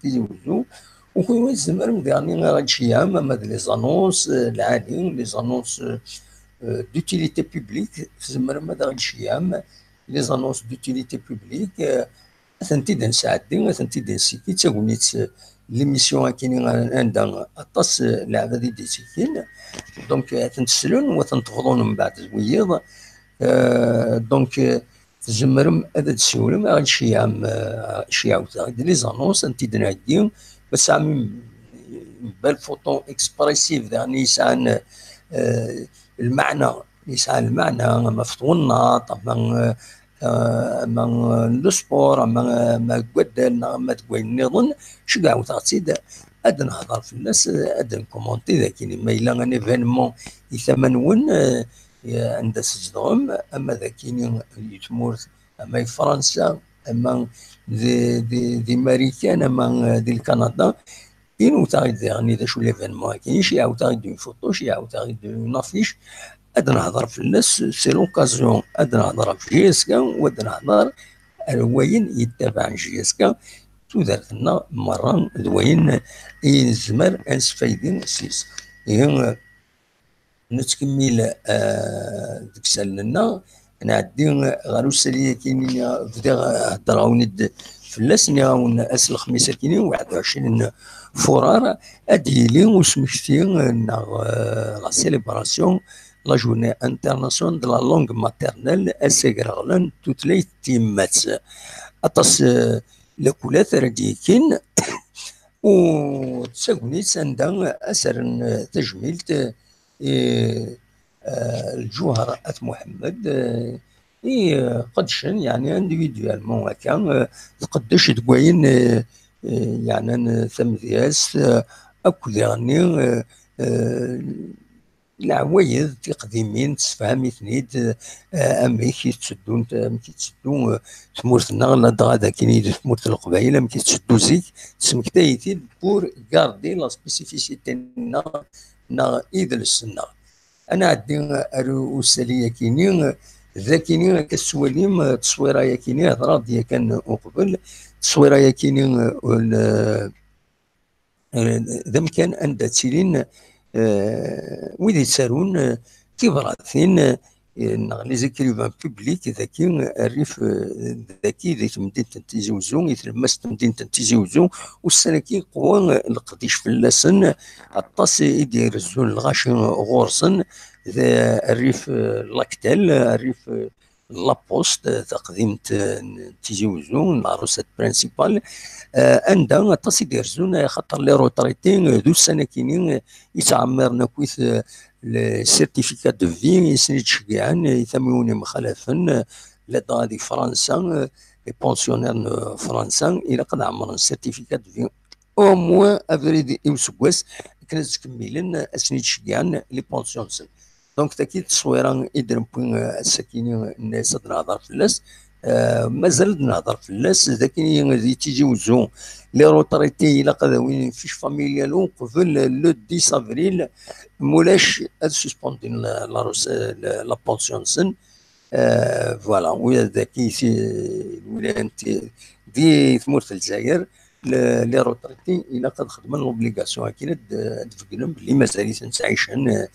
A: وكون الزمر يعني غاد شي عام هاد لي زانونس العالي لي زانونس دوتيليتي بوبليك في زمر ما غاد شي عام لي زانونس دوتيليتي بوبليك ثنتي نساعدين ثنتي نسيكي تاغونيت ليميسيون كاينين عندها اطاس لعبه دي ديتيكين دونك تنتسلون وتنتفضون من بعد زويض دونك تزمرم هذا تسولم غاد شي عاوتاني لي زانونس انت دناديهم بس عم بالفوتون اكسبريسيف يعني يسعى المعنى، يسعى المعنى مفتونات اما لو سبور ما قدرنا ما تقول نظن شكاع وتعطيد هذا نهضر في الناس هذا نكومونتي ذاك ما الا ان ايفينمون يثمنون عند سجدهم اما ذاك يتمورت اما فرنسا اما دي ماريكان اما دي الكندا كاين وتاعد يعني ذا شو ليفينمون كاين شي عاوتاني دون فوتو شي عاوتاني دون افيش هذا نهضر في الناس سي لوكازيون هذا نهضر في جيسكا وهذا نهضر الوين يتبع جيسكا تودرت لنا مره الوين يزمر انسفايدين سيس نتكمل ديك سالنا نعدي غير الساليه كاينين بدا هضر عاود فلاس نعاون اس الخميس كاينين 21 فرار اديلي وسمكتي لا سيليبراسيون لا جورني انترناسيونال دو لا لونغ ماتيرنيل اسيغرغلن توتلي تيمات اطاس لكولات رديكين وتساقوني سندا اسر تجميلت الجوهر ات محمد قدشن يعني انديفيدوالمون هكا تقدش تقوين يعني ثمذياس اكو يعني العوايد تقديمين تسفهمي ثنيد اميكي تسدون تسدون ثمورتنا لا دغادا كاين ثمورت القبائل اميكي تسدو زيك تسمكتايتي بور غاردي لا سبيسيفيسيتي نا ايدل السنه انا عندي الساليه كاينين ذا كاينين كالسواليم تصويره كاينين هضره ديال كان قبل تصويره كاينين ذا مكان عند تيلين ويدي يسارون كبراثين لي زيكريفان بوبليك ذاكي الريف ذاكي ذيك مدينه تيزي وزون يتلمس مدينه تيزي وزون والسنكي قوى القديش في اللسن الطاس يدير الزون الغاشي غورسن الريف لاكتال الريف لابوست تقديم تيزي وزون لاروسات برينسيبال عندها طاس يدير زون خاطر لي روتريتين ذو السنه كاينين يتعمرنا كويس السيرتيفيكات دو في يسني تشجعان يثمنوني مخالفا لدى هذه فرنسا لي بونسيونير فرنسا الى قد عمرنا السيرتيفيكات دو في او موان افريدي يوسكواس كانت تكملن اسني تشجعان لي بونسيونس دونك تاكيد تصويرا يدرم بوين الساكنين الناس نهضر في الناس مازال نهضر في الناس ذاك تيجي وزون لي روتريتي الى قد وين فيش فاميليالو قبل لو 10 افريل مولاش سسبوندين لا بونسيون سن فوالا وذاك الولايات دي ثمورة الجزائر لي روتريتي الى قد خدموا لوبليغاسيون كاين تفكرهم بلي مازال تنعيشن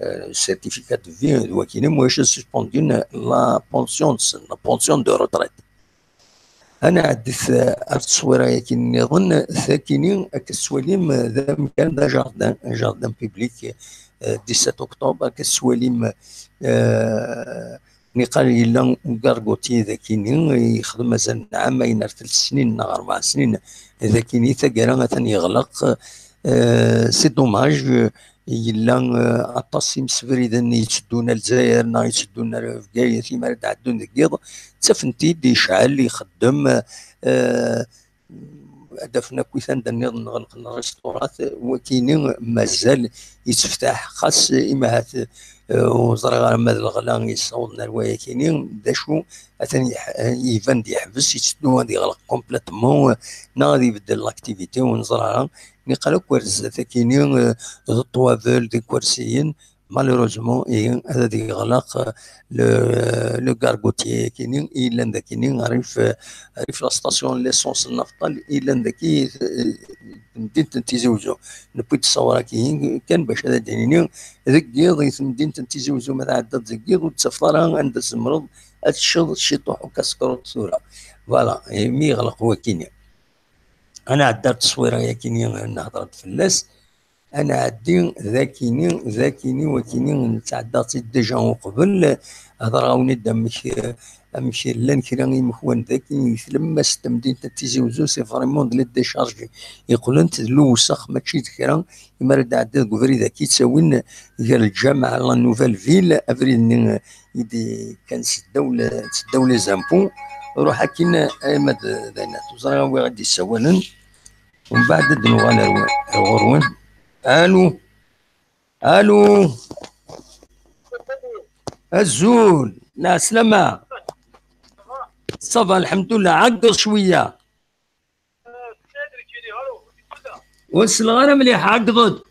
A: السيرتيفيكات دو في وكاين مولاش سسبوندين لا بونسيون دو روتريت انا عديت التصويره كاين نظن ثاكينين كالسواليم ذا مكان ذا جاردان بيبليك 17 اكتوبر كالسواليم نقال الا كارغوتي ذا كاينين يخدم مازال عامين 3 سنين 4 سنين ذا كاينين ثقرا ثاني يغلق سي دوماج الا اطاسي مسفريدا يتشدونا للجزائر يتشدونا في كايا فيما تعدون ذكيض تفنتي دي شعل يخدم هدفنا كويثان دنيض نغلق الريستورات وكاينين مازال يتفتح خاص امهات وزرا ماد الغلا يصوضنا روايه كاينين داشو ثاني يفان دي يحبس يتشدو غادي يغلق كومبليتومون غادي يبدل لاكتيفيتي ونزرعها نقالو كوارز كاينين الطوافل دي كرسيين مالوروزمون هذا دي يغلق لو كارغوتي كاينين الا كاينين عارف لا ستاسيون ليسونس النفطال الا ذاكي مدينه تيزوزو نبغي تصور كان باش هذا دينين ذكيض مدينه تيزوزو ما عدت ذكيض وتسفرها عند الزمرض الشط شطوح وكاسكروت ثوره فوالا مي يغلق هو كاين انا عدت تصويره كاينين نهضرت في اللاس انا عدي ذاكيني وكيني نتعدى ديجا قبل هضره وني دمك امشي لان كرا مخوان ذاك يثلم ما ستمدين تيزي وزو سي فريمون دو ديشارجي يقول انت الوسخ ماشي كرا يما رد عدد كوفري ذاك يتساوين ديال الجامعه لا نوفيل فيل افريد يدي كان سداو لي زامبو روح كينا ايما داينات وزرا وي غادي يسولن ومن بعد دنو على الغروان. الو الو الزول لا سلامة صافا الحمد لله عقل شوية والصغار مليح عقضت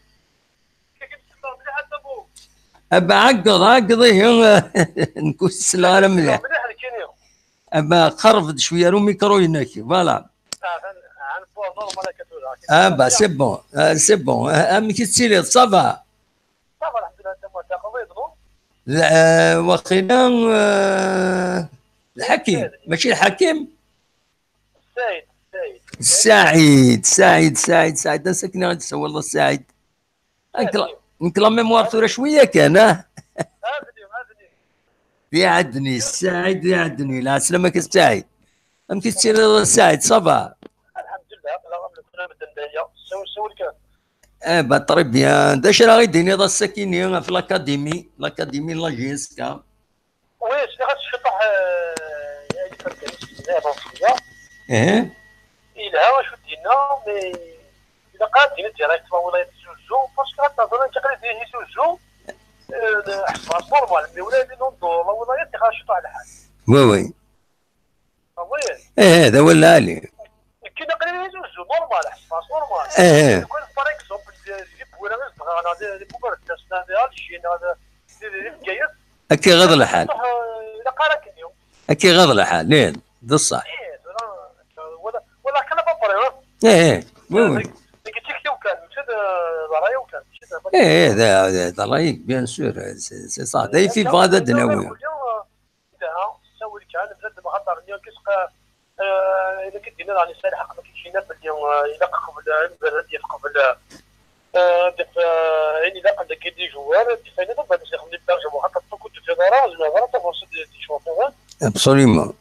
A: أبا عقضي نكون الصغار مليح أبا قرفد شوية رو ميكرو هناك فوالا با سي بون سي بون أمي كي تسيري صافا وقيلا الحكيم ماشي الحكيم سعيد انا ساكن غادي تسوى والله سعيد نكلا ميموار ثورة شويه كان يعدني السعيد يعدني لا سلامك السعيد امك تصير السعيد صافا
B: الحمد لله
A: بطري بيان داش راه يديني هذا الساكنين في الاكاديمي لا جيسكا
B: وي شنو غتشطح
A: ايه
B: إلا واش دينا مي إلا قادين ديريكت ولاية زوزو باسكو غتنظر أنت قادر دير زوزو حساس نورمال مي ولادي نوضو لا ولاية غنشطح على حال
A: وي
B: وي
A: ايه هذا ولا علي
B: كي نقدر زوزو نورمال حساس نورمال
A: ايه
B: كون باغ اكزومبل جيب ولا غير انا دي بوكر التسنا ديال الشين هذا ديال الكيس
A: اكي غض الحال
B: إلا قارك اليوم
A: اكي غض الحال لين ذا الصح
B: ولا كان بابري
A: ايه وي ايه هذا رايك بيان سور سي صح داي في فادا دناوي
B: اذا كدينا راني صالح قبل كيجينا باللي الا قبل البلد ديال قبل يعني الا قبل كيدي جوار ديفاينا بعد نخدم لي بارجو حتى كنت في دراج ما غلط فرصه دي شوفوها
A: ابسوليمون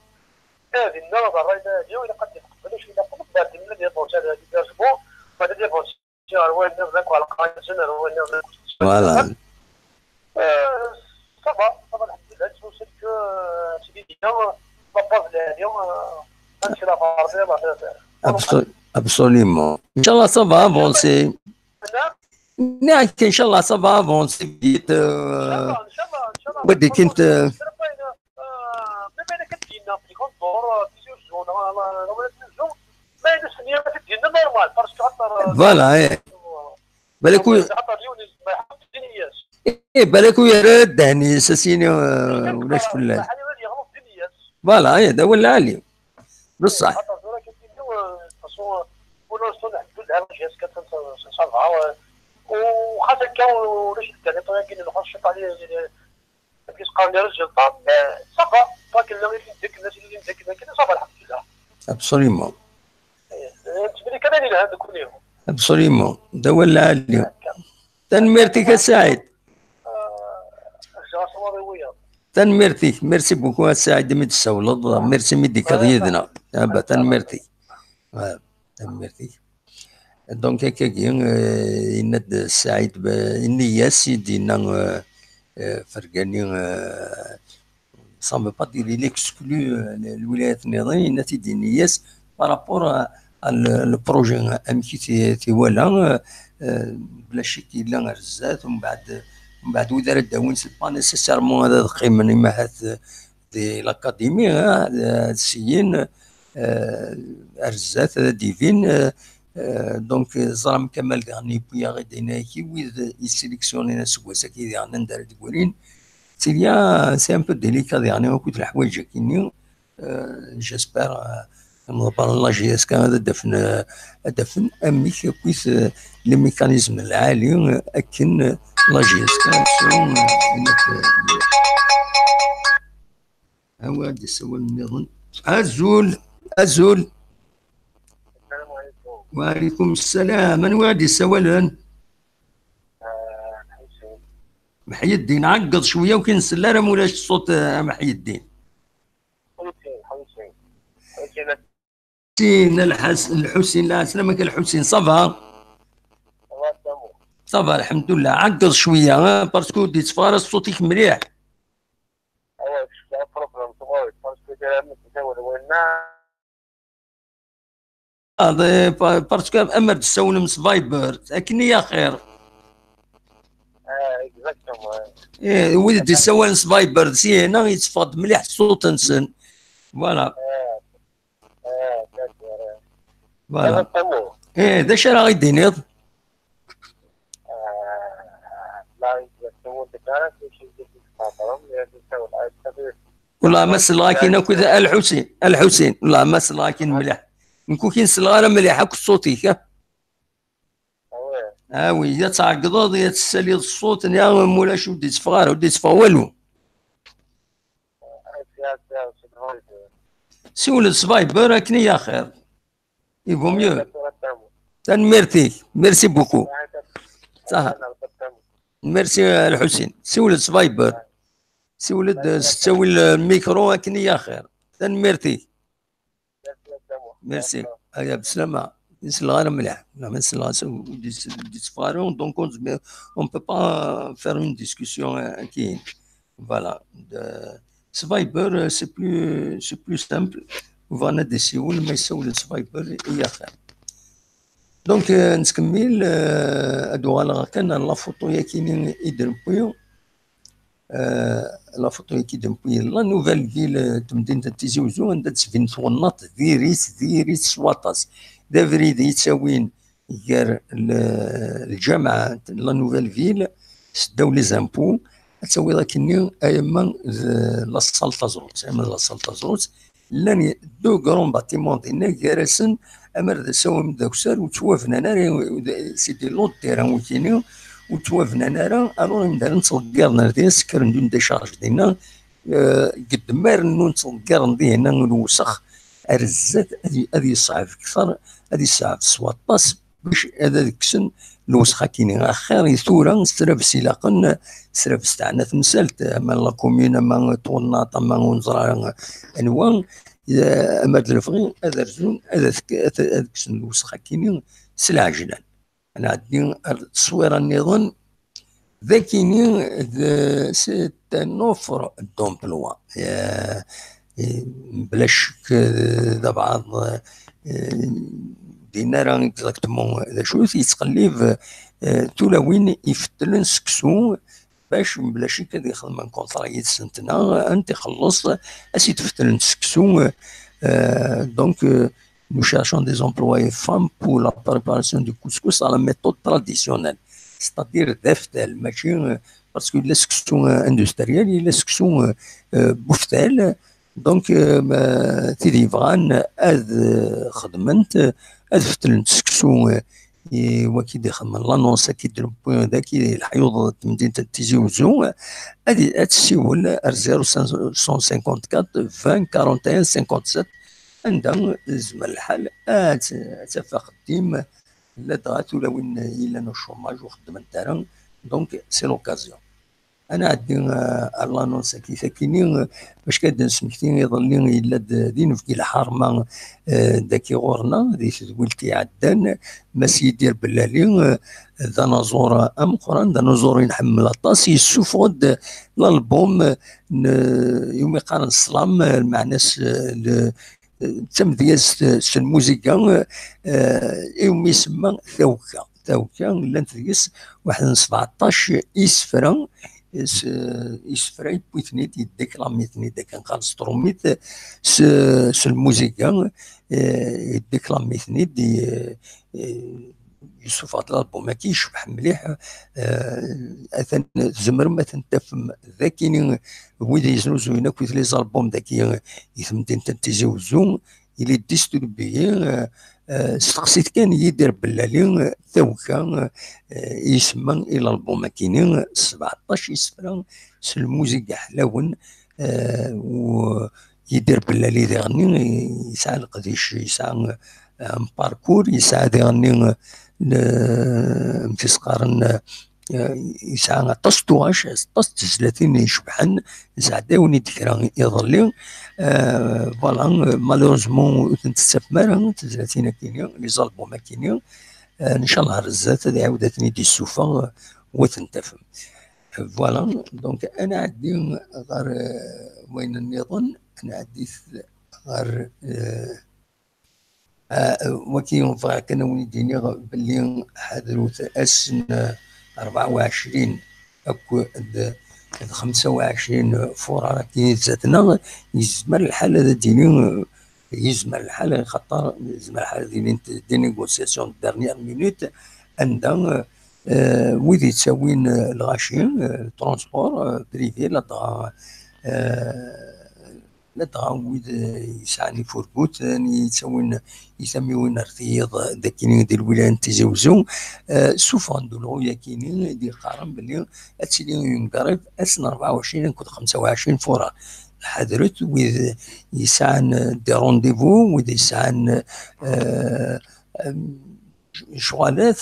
B: هذه النظره راينا اليوم الا قد تقبل شي قبل بعد من ديال بورسال هذه بارجو بعد ديال بورسال هو نرزق على قاعده سنه هو نرزق
A: فوالا
B: صافا الحمد لله توصل كو سيدي اليوم بابا اليوم نمشي لافارسي بعد
A: ابسوليمون ان شاء الله صافا افونسي نعم ان شاء الله صافا افونسي بديت
B: ان شاء الله
A: وديك انت
B: ما بين كدينا في كونتور تيجي زون ما يدسني ما تدينا نورمال باسكو
A: فوالا ايه بالك بالك ويا دهني ساسيني ولا شكون فوالا ايه هذا هو اللي علي بصح
B: وخاصة كانوا ليش الثاني طيب كاين اللي خاص عليه كيس قال لي رجل طاب صافا باك اللي يديك الناس اللي يديك كذا صافا الحمد لله
A: ابسوليمون
B: تبني كذا هذا كلهم
A: ابسوليمون هذا هو اللي علي تنميرتك سعيد تنميرتك ميرسي بوكو سعيد ميد السولد ميرسي ميدي كضيدنا ابا تنميرتك تنميرتك دونك هكاكي يند السعيد النية سيدينا فرقاني سامبل با دير ليكسكلو الولايات النظامية نتي دي نياس بارابور البروجي امكي تيوالا بلا شك الا رزات ومن بعد وذا الداوين سي با نيسيسيرمون هذا قيمة نماهات دي لاكاديمي السيين رزات هذا ديفين دونك زرام كمال غاني بويا غادينا كي ويز يسيليكسيونينا سواسا كي يعني ندار تقولين سيليا سي ان بو ديليكا يعني وكنت الحوايج كيني جيسبر نظبر الله جيس كان هذا دفن امي كويس لي ميكانيزم العالي اكن لا جيس كان سون هو هذا سوى النظام ازول وعليكم السلام. من وادي السولان؟ محي الدين. عقد شويه وكي نسلارم ولاش الصوت محي الدين. الحسين لا سلامك الحسين صافا صافا الحمد لله. عقل شويه باسكو دي تفارس صوتك مليح. باسكو امر تسول من فايبر لكن يا خير. ايه ولد تسول فايبر سي هنا يتفاد مليح الصوت نسن فوالا. فوالا ايه دا شرا غيدينيض والله ما سلاكين كذا الحسين والله ما سلاكين مليح نكون كاين سلغاره مليحه كصوتيك. وي يا تعقضض يا تسالي الصوت يا مولا شو ديت فغار وديت فوالو سول سفايبر كني يا خير يبو ميو. ميرسي بوكو صح. ميرسي الحسين سول سفايبر سولد تسوي الميكرو كني يا خير ميرسي هيا بسلامة. الصغار مليح لا ما الصغار ديسبارون دونك اون بو با فير اون ديسكسيون كاين فوالا. سفايبر سي بلو سامبل فوانا ديسيول ما يسول سفايبر يا خير. دونك نكمل هادو غالا كان لا فوتو يا كاينين يدربيو لا فوتو كي دمبوي لا نوفيل فيل تمدينة تيزي وزو عندها تسفين ثوناط ديريت سواطاس دافريد يتساوين غير الجامعة لا نوفيل فيل سداو لي زامبو تساوي لكني ايما لا سالطا زروت ايما لا سالطا زروت لاني دو كرون باتيمون دينا كارسن امر ساوم داكسار وتوافنا ناري سيدي لوط تيران وكينيو وتوافنا نارا الو نبدا نتلقرنا ديال السكر ندير ديشارج ديالنا قد مار نتلقر ديالنا الوسخ ارزات هذه صعب اكثر هذه صعب سواطاس باش هذا الكسن الوسخه كاينين اخر ثورا سرف سلاقا سرف تاعنا تمثلت اما لا كوميون اما طوناط اما ونزرع انواع اما الفغي هذا رزون هذا الكسن الوسخه كاينين سلع جنان. انا عندي التصوير النظام ذاكيني سي ان اوفر دومبلوا بلا شك بعض دينار اكزاكتومون ذا شو يتقلب تولوين يفتلن سكسو باش بلا شك هذه خدمه كونطرايت سنتنا انت خلص اسي تفتلن سكسو. دونك nous cherchons des employés femmes pour la préparation du couscous à la méthode traditionnelle, c'est-à-dire d'eftel, parce que les sections industrielles, les sections bouffetelles, donc تيدي فغان خدمت فتلن سكسو وكي يخدم لانونس كي يدير ذاك الحيوض مدينه تيزي وزو هذه تسيول 0554 20 41 57 عندها زمن الحال تفخدم لا دغات ولا وين الا نو الشوماج وخدمت دارا دونك سي لوكازيون. انا عندي لانونس كي ساكنين باش كاد نسمكتي يظل الا دين في الحرمه داكي غورنا دي ولتي عدان ما سيدير بلالي ذا نزور ام قران ذا نزور ينحمل الطاس يسوفود الالبوم يوم يقارن السلام المعناس تم دياز الموسيقى يوم يسمى ثوكا لانت دياز واحد 17 يسفرا يسفرا بويتنيت يديكلاميتني داك نقال ستروميت الموسيقى يديكلاميتني دي يوسف هذا الالبوم ما كيشبح مليح اثن زمر ما تنتفهم ذاكين ويدا يزنوزو هنا كويت لي زالبوم داكي يثمدين تنتزوزو الى ديستريبيي استقصيت كان يدير بلالي ثوكا يسمى الى البوم كاينين 17 يسفرا الموسيقى حلاون ويدير بلالي يغني يسعى القديش يسعى باركور يسعى يغني متسقارن يسعى طاس تواش طاس تزلاتين يشبحن زعدا وني ذكرى يظلي فوالا مالوروزمون تنتسفمر تزلاتين كينيا لي زالبوم ما كينيا ان شاء الله رزات هذه عاودتني دي السوفا وتنتفهم فوالا دونك انا عندي غير وين النظام انا عندي غير وكي كان وليديني باللي حضروا اسن 24 اكو 25 فورا كي زادنا يزمر الحال هذا ديني يزمر الحال خاطر يزمر الحال دي نيغوسياسيون دارنيير مينوت عندها ويدي يتساوين الغاشين الترونسبور بريفي لا ويد يسعني فوركوت يسميون ارتياض ذاكينين ديال الولايات تجاوزوا سوف ندولو ياكينين ديال قارن باللي اتسيلي ينقرب اسن 24 كنت 25 فورا حضرت ويد يسعن دي رونديفو ويد يسعن شغالات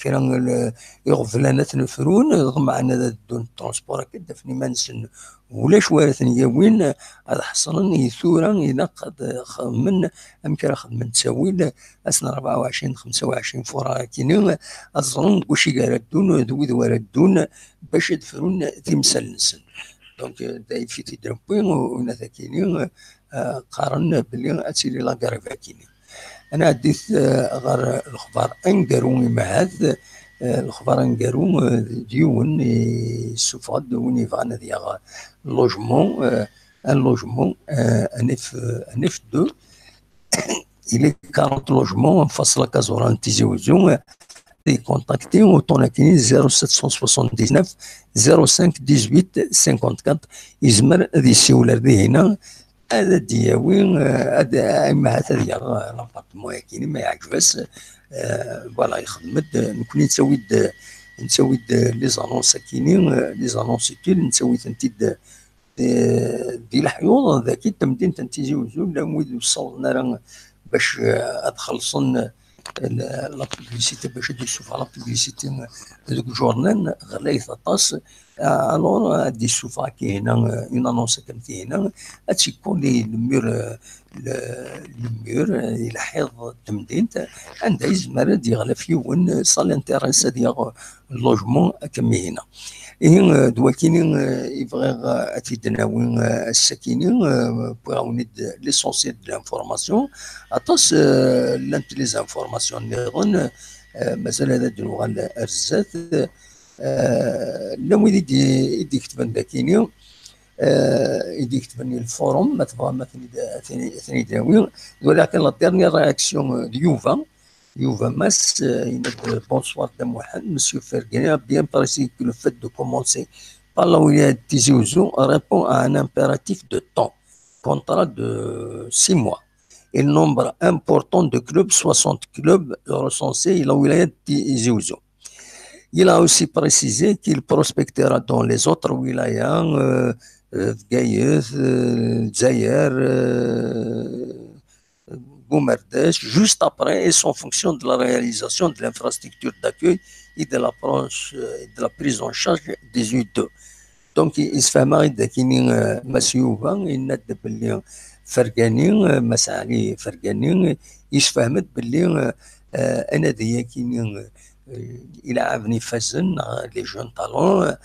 A: كان يغفلانات نفرون معنا دون ترونسبور كدا فني ما نسن ولا شوارث ياوين هذا حصلا يثورا ينقد من امكن خدمه تساويل اسنا 24 25 فورا كينين اظن وشي قالدون ذوي وردون باش يدفرون تمثال نسن دونك داي في تدربين ونذا كينين قارن باللي اتسيلي لا كاريفا كينين انا عديت غير الاخبار انقروني مع هذا الاخبار انقرو ديون سوفاد وني فانا ديال اللوجمون ان لوجمون انف دو الى 40 لوجمون فاصله كازوران تيزوزون دي كونتاكتي وطوناكيني 0779 05 18 54 يزمر هذه السيوله دي هنا هذا دياوين هذا مع هذا ديال لابارتمون كاين ما يعجبس فوالا يخدمت نكون نسوي لي زانونس كاينين لي زانونس كاين نسوي تنتيد دي الحيوض ذاك التمدين تنتيجي وزول لا مويد وصلنا راه باش ادخلصن لا بوبليسيتي باش يشوف على بوبليسيتي هذوك الجورنال غلاي طاس الور دي سوفا كي هنا اون انونس كانت هنا هادشي كولي المير يلحظ التمدين عندها يزمر ديال فيون صال انتيريس ديال اللوجمون كمي هنا دوا كاينين يبغي اتيدناوين الساكنين بغاو ليسونسيال دو لانفورماسيون اطاس لانت لي زانفورماسيون نيغون مثلا هذا دلوغ الرزات لا ويد يديك تبان داكيني يديك تبني الفوروم ما تبغى ما ثاني داوي ولكن لا ديرنيير رياكسيون ديوفا Mas, bonsoir de Mohamed, Monsieur Fergani a bien précisé que le fait de commencer par la wilaya de Tizi Ouzou répond à un impératif de temps, contrat de 6 mois. Et le nombre important de clubs, 60 clubs recensés, la wilaya de Tizi Ouzou. Il a aussi précisé qu'il prospectera dans les autres wilayas, Gaïeuf, Zaïr, Goumerdèche, juste après et en fonction de la réalisation de l'infrastructure d'accueil et de l'approche de la prise en charge des U2. Donc, il se fait marrer de Massiouva, il n'a de Bélien Fergani, Massali Fergani, il se fait marrer de Bélien Anadия il a venu faire les jeunes talents.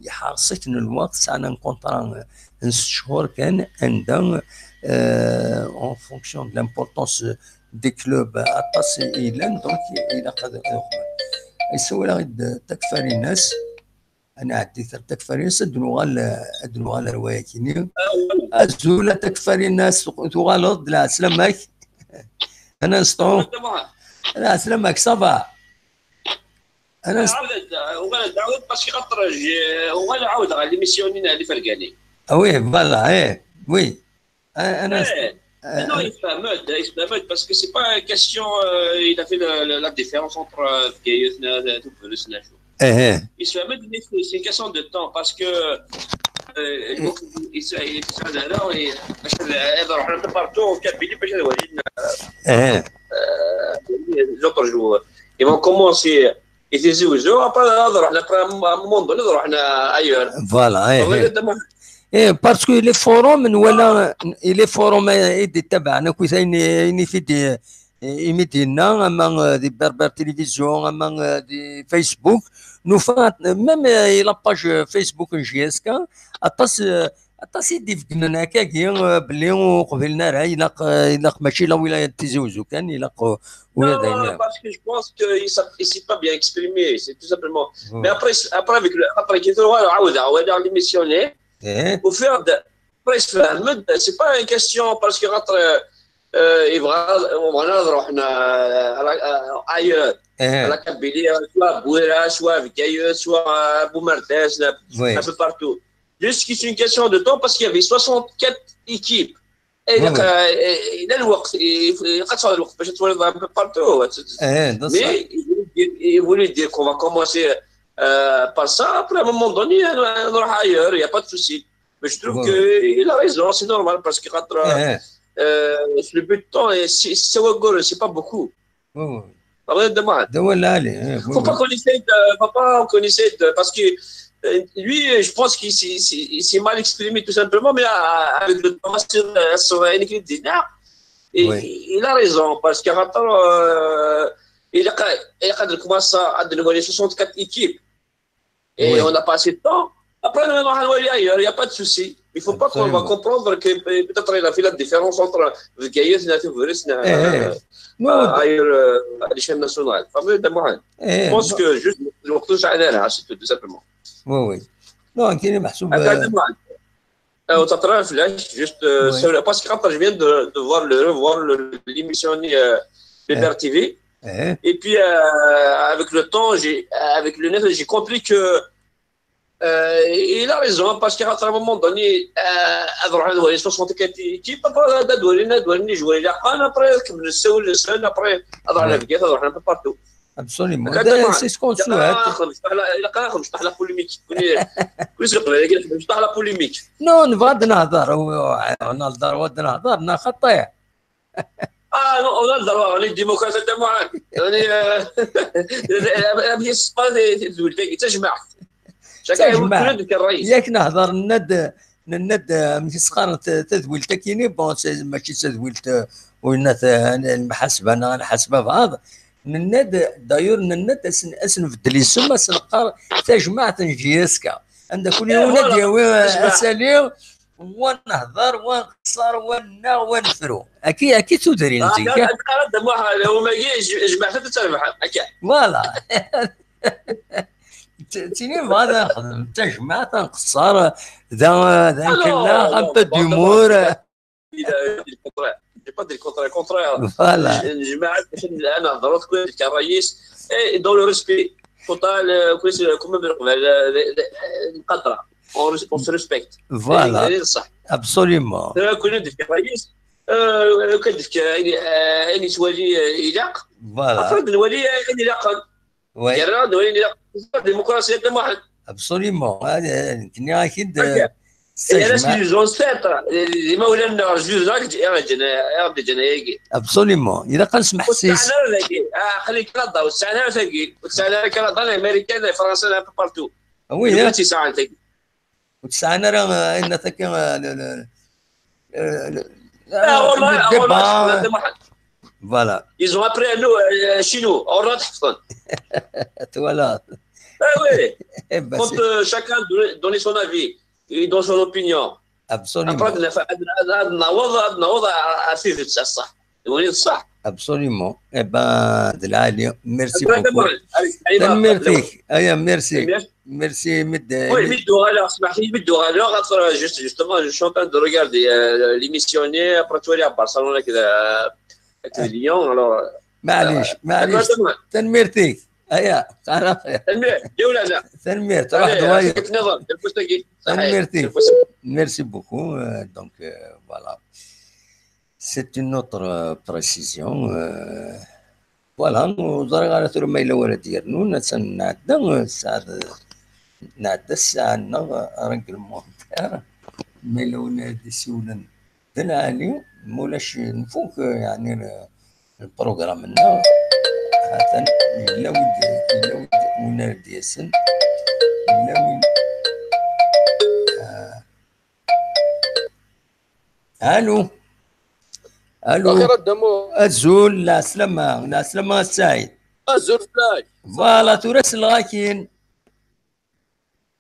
A: حرصت ان الوقت ساعنا نكونطرا نست شهور كان عندنا en fonction de l'importance des clubs atas إيلان دونك إلى قدر يسوي لها تكفاري الناس أنا عديت تكفاري الناس أدنوغال رواية كيني أزولة تكفاري الناس تغالط لا سلامك أنا نسطعو لا سلامك صباح
C: انا وغادا عاود باسكو خاطر وغادا عاود على ليميسيونين اللي فرقاني
A: وي فوالا وي انا
C: non il fait parce que c'est pas une question il a fait la différence entre Gaïeuf et tout le snachou il se fait c'est une question de temps parce que il s'est là et هذا رحنا بارتو كابيلي باش نورينا l'autre jour ils vont commencer يتزوجوا ابري رحنا موندو رحنا ايور
A: فوالا باسكو لي فوروم ولا لي فوروم يدي تبعنا كويس اني في دي ايميتينا اما دي بربر تلفزيون اما دي فيسبوك نوفات ميم لا باج فيسبوك نجيسكا اطاس يدي فكنا هكاكي بلي قبلنا راه يلاق ماشي لا ولايه تزوجوا كان يلاق
C: ولا دايما باسكو جو بونس كو il s'est pas bien exprimé c'est tout simplement mais après avec après كي عاود ليميسيوني وفي après فهمت c'est pas une question parce que خاطر يبغى نهضروا حنا ايور على كابيليا سوا بويرا سوا فيكايو سوا بومرداس un peu partout juste que c'est une question de temps parce qu'il y avait 64 équipes الى الوقت يقطعوا الوقت باش تولد un peu partout mais il voulait dire qu'on va commencer par ça après à un moment donné نروح ailleurs il y a pas de souci mais je trouve qu'il a raison c'est normal parce que خاطر le but de temps c'est pas beaucoup faut pas qu'on essaie de parce que lui, je pense qu'il s'est mal exprimé tout simplement, mais avec le temps sur écrit d'Ina, il a raison parce qu'il a commencé à dénouer 64 équipes et on a passé de temps. Après, on va aller ailleurs, il n'y a pas de souci. Il ne faut pas qu'on va comprendre que peut-être il a fait la différence entre le Gaïa et ailleurs à l'échelle nationale. Je pense que juste le retour à l'air, c'est tout simplement.
A: Oui. Non, qui est محسوب.
C: وتطرى فلاش juste parce que quand je viens de voir l'émission Pépère TV et puis avec le temps avec le net j'ai compris que il a raison parce qu'à un moment donné avoir 64 équipes après دوري jouer là après comme le seul après avoir la vie avoir un peu partout.
A: Absolument. C'est ce qu'on souhaite.
C: نفتح لا بوليميك كويس نفتح لا بوليميك
A: نو نبغى نهضر ودنا خطيه
C: نهضر على الديمقراطيه تاعنا يعني هي الصفه تجمع
A: ياك نهضر الند ماشي صغار تذويلت كاينين بون ماشي تذويلت ولنات المحاسبه انا نحاسبها بعض الند داير الند اسن في الدليسم اسنقار تجمع تنجيسكا عند كل يوم دياوي اسالي ونهضر ونقصر ونفرو اكيد تدري انت
C: هو ما يجيش جمع حتى تربح
A: فوالا تيني هذا تجمع تنقصر ذا كنا غبا ديمور
C: pas dire le contraire.
A: Voilà.
C: أنا ضربت كويس كرئيس dans le respect total كويس كم القدرة on se respecte.
A: Voilà.
C: صح.
A: Absolument.
C: كنا ندير كرئيس كندير يعني سوالي يلاق.
A: Voilà.
C: أفرض الولي يعني يلاقن. يرى الولي يلاق. الديمقراطية تاع واحد.
A: Absolument. هذا كنا أكيد. Absolument. إذا كان سمح سيس.
C: خليك كندا والسعنة ثقيل والسعنة كندا الأمريكان الفرنسيين بارتو.
A: وي.
C: والتسعة ثقيل.
A: والتسعة راه إن ثقيل. Voilà.
C: Ils ont appris à nous chez nous. On rentre.
A: Voilà.
C: Oui. Quand chacun donne son avis. Et dans son opinion.
A: Absolument. Absolument. Eh ben, Delali, merci beaucoup. Merci.
C: Oui, justement, je suis en train de regarder l'émission après tu vas à Barcelone avec Lyon. Alors.
A: معليش. تنميرتك. ايا خلاص تنمير تروح دوايا merci beaucoup donc voilà c'est une autre précision voilà نوزر على ثم الى ولد ديالنا نعدى الساعه رجل مونتير ميلون ديسيولا دلالي مولاش نفوك يعني البروغرام لنا هذا إلا ود وين ديسن ولا وين الو الو
F: اخيرا دمو
A: الزول لا سلامة لا سلامة السعيد
F: الزول فلاي
A: فوالا تورس الغاكين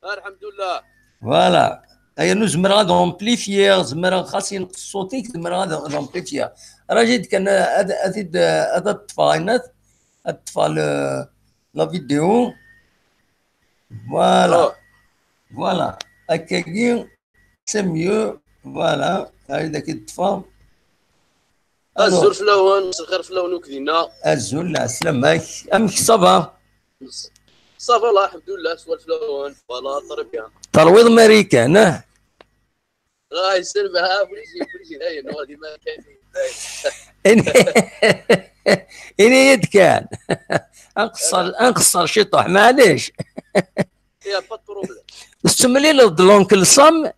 F: الحمد لله
A: فوالا اي نو زمر غاد امبليفيير زمر خاص ينقص صوتيك زمر غاد امبليفيير راه جيت كان هذا الطفاينات الطفا لا فيديو فوالا فوالا هكاكي سي ميو فوالا هذاك الطفا
F: الزول فلاون مساء الخير فلاون وكذينا
A: الزول لا سلامك امك صافا
F: صافا الله الحمد لله سوال فلاون فوالا طري بيان
A: ترويض امريكان
F: يسير بها بوليجي هاي نوع ديما كاين
A: إني يد كان انقصر شطح معليش
F: يا با بروبليم
A: استملي له دلونكل صم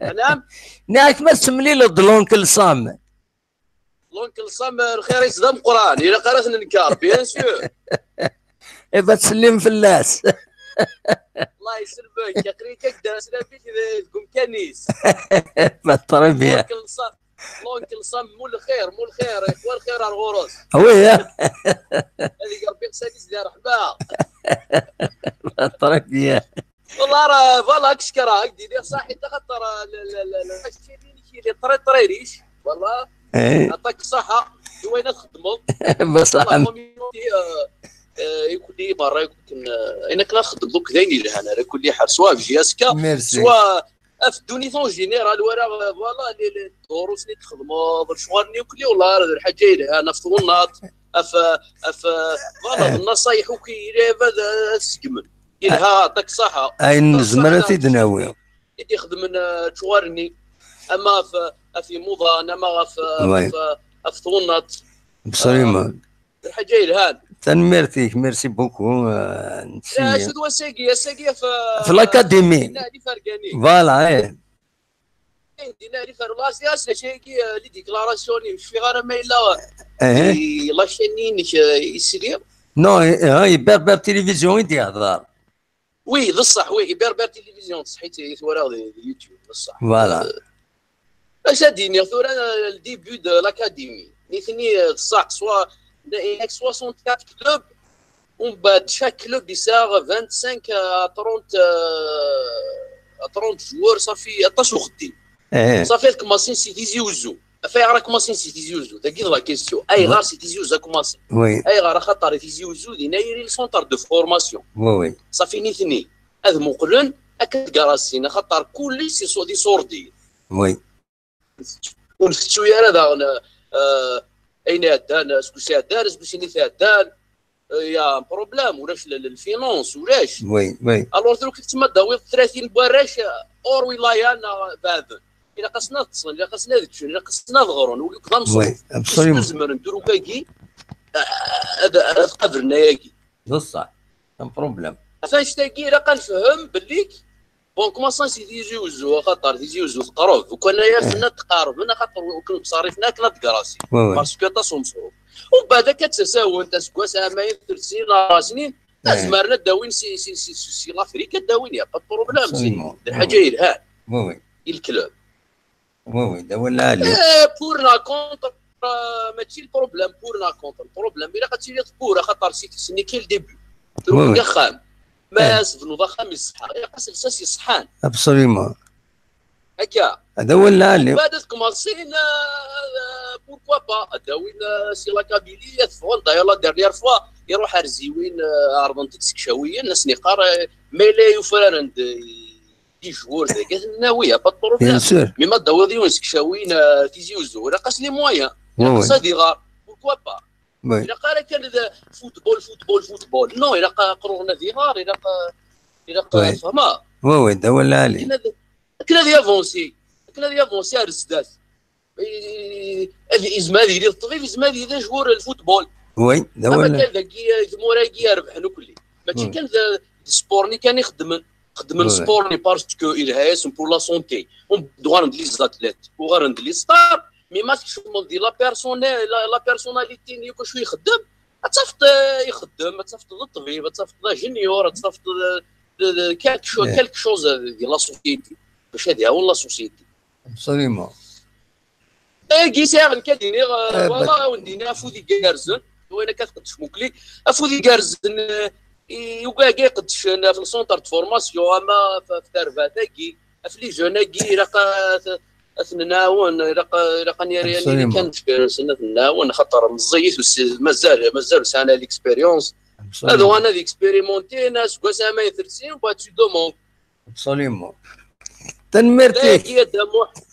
F: نعم
A: ناك ما استملي له دلونكل صم
F: لونكل صام الخير يصدم قران الى قرات ننكار بيان سور
A: إذا تسلم فلاس
F: الله يسلمك يا قريتك داس لابيك تقوم كنيس
A: بالتربية
F: لونكل صام مول الخير مول الخير اخوان الخير على الغرس
A: هويا
F: هذيك ربي سادس ديال رحبه
A: بالتربية
F: والله راه فوالا كشكرا هكدي دير صح حتى خاطر لا طريريش والله يعطيك الصحة وين تخدموا
A: بصح
F: يكون لي برا يمكن انا كنا نخدم دوك دايني لهنا يكون لي حال سواء في جياسكا سواء في دونيسون جينيرال ورا فوالا الدروس اللي تخدموا بالشوارني وكلي والله الحاجه لهنا في طونات فوالا النصايح وكي هذا السكمل يلها يعطيك الصحة
A: اي نزمرتي دناوي
F: يخدم شوارني اما في موضه اما في طونات
A: بصريمة
F: الحاجه الهان
A: تنميرتيك ميرسي بوكو
F: لا شدوا ساقيه
A: في الاكاديمي
F: نادي فرقاني
A: فوالا ايه
F: نادي فرقاني سياسه شيء لي ديكلاراسيوني مش في غير ما الا
A: ايه
F: لا شانين يسير
A: نو يبربر تلفزيون يدي هضر
F: وي بصح وي يبربر تلفزيون صحيت ثورا اليوتيوب بصح
A: فوالا
F: اش هاديني ثورا الديبي دو لاكاديمي نيثني بصح سوا 64 كلوب ومن بعد شاك كلوب يساغ 25 30 جوار صافي 11 خدين صافي كوماسين سي تيزي وزو فاي كوماسين سي تيزي وزو داكي لا كيستيون اي غار سي تيزي وزو كوماسين اي غار خاطر تيزي وزو دينايري السونتر دو فورماسيون
A: وي
F: صافي نيثني هذا مقلن اكد كراسينا خاطر كل سي سو دي سوردي
A: وي
F: ونفتشو يا هذا اين هدان اسكو سي هدان اسكو سي نيث هدان يا بروبليم ولاش الفينونس ولاش
A: وي
F: الوغ دروك تما داوي 30 براش اور ولايه بعد الا قصنا نتصل الا قصنا ذكشن الا قصنا ضغرون وكذا نصرف
A: ابسوليومون
F: زمر نديرو باكي هذا قدرنا ياكي
A: بصح بروبليم
F: فاش تاكي راه كنفهم باللي بون كوماسون سي تيجي وزو خاطر تيجي وزو تقرب وكنا فينا تقارب لنا خاطر كنا مصاريفنا كنا تكراسي باسكو تا مصروف ومن بعد كتساوى انت سكوا ما 30 سنين زمرنا داوين سي لافريكا داوين يا با بروبليم سي الحاجه الهان
A: وي
F: الكلوب
A: وي داو لا لي
F: بور لا كونتر ماشي البروبليم بور لا كونتر البروبليم الا قلتي بور خاطر سيني كي الديبي تروح خام ما سفنو ضخم يصحى يقص الساس يصحان
A: ابسوليومون
F: هكا
A: هذا هو اللي
F: بعد كوماسين بوركوا با داوين سي لا كابيلي فون دايلا ديرنيير فوا يروح ارزيوين اربنتيك سكشاويه الناس نقار ميلي يفران دي جوور ذاك ناويه با بروبليم مي ما داو ديون سكشاوين تيجي وزو قاس لي مويان قاس هادي غار بوركوا با إلا قال كان فوتبول نو إلا قرونا فيغار إلا فما
A: وي دا ولا لي
F: كنا دي افونسي رزدات هذه إزمادي ديال الطبيب إزمادي ديال جوار الفوتبول
A: وي دا ولا
F: كان ذاك موراكي يربح كلي ماشي كان سبورني كان يخدم سبورني باسكو إلهاس بور لا سونتي دوغا ندلي زاتليت وغا ندلي ستار مي ما تشوف دي لا بيرسوناليتي اللي كل شويه يخدم تصفط يخدم، تصفط الطبيب، تصفط جونيور، تصفط كالك شوز ديال لا سوسيتي باش هذه هو لا سوسيتي
A: ابسوليمون.
F: كي ساغن كديني فوالا وندينا افودي كارزن وين كتقدش موكلي افودي كارزن يوكا كي قدش في السونتر دو فورماسيون اما في ترباتاكي في لي جوناكي راه نعاون راه نيري كان سنه نعاون خاطر مزيت مازال سانا ليكسبيريونس هذا انا ديكسبيريمونتي ناس كوسا ما يثرسين وبات سو دومون
A: ابسوليمون. تنمرتيك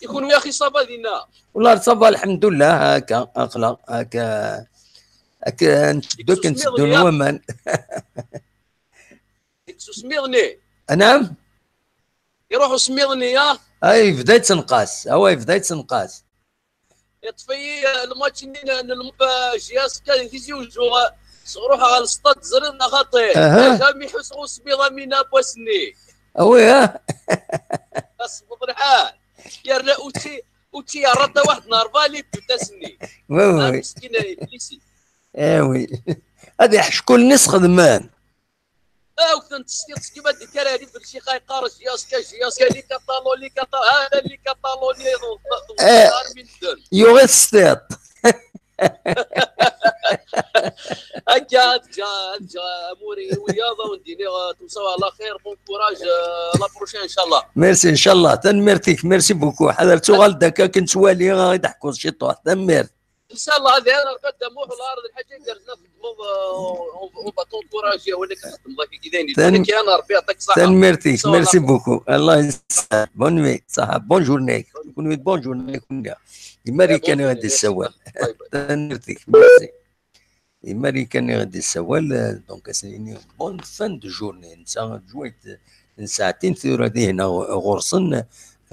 F: يكون يا اخي صبا دينا
A: والله صبا الحمد لله. هكا اخلاق هكا دوك نسدو الومن.
F: سميرني
A: نعم
F: يروحوا سميرني يا
A: اي بداية تنقاس هواي بداية تنقاس
F: يطفي الماتش جياس كان يجي وجو روح على السطاد زرنا خاطر جامي حسوا سميرا مينا بوسني
A: اوي ها
F: اصبر حال يا لا اوتي رد واحد نهار بالي تسني
A: وي
F: مسكينه بليسي
A: وي هذه شكون ناس خدمان
F: وكنت كيما الكراري بالشي قارش جياسكا لي كاطالو هذا اللي كاطالوني من الدم
A: يوغي ستيط
F: هكا اموري رياضه ونديني توصلوا على خير. بون كوراج لا بروشين ان شاء الله.
A: ميرسي ان شاء الله. تنمرتيك ميرسي بوكو. حضرتو غالدكا كنت والي غيضحكوا شي طوح. تنمر
F: ان شاء الله. هذه انا قدام موح الارض الحاجه درنا في الضمض اون باتون كوراجي ولا كنخدم الله كي دايرني انا ربي يعطيك الصحه.
A: تنمرتيك ميرسي بوكو. الله يسعدك. بون نوي صح. بون جورني كون بون جورني كنا الامريكان غادي السوال. تنمرتيك ميرسي. الامريكان غادي السوال. دونك سيني بون فان دو جورني. نتا جويت ساعتين ثورة هنا غرسن.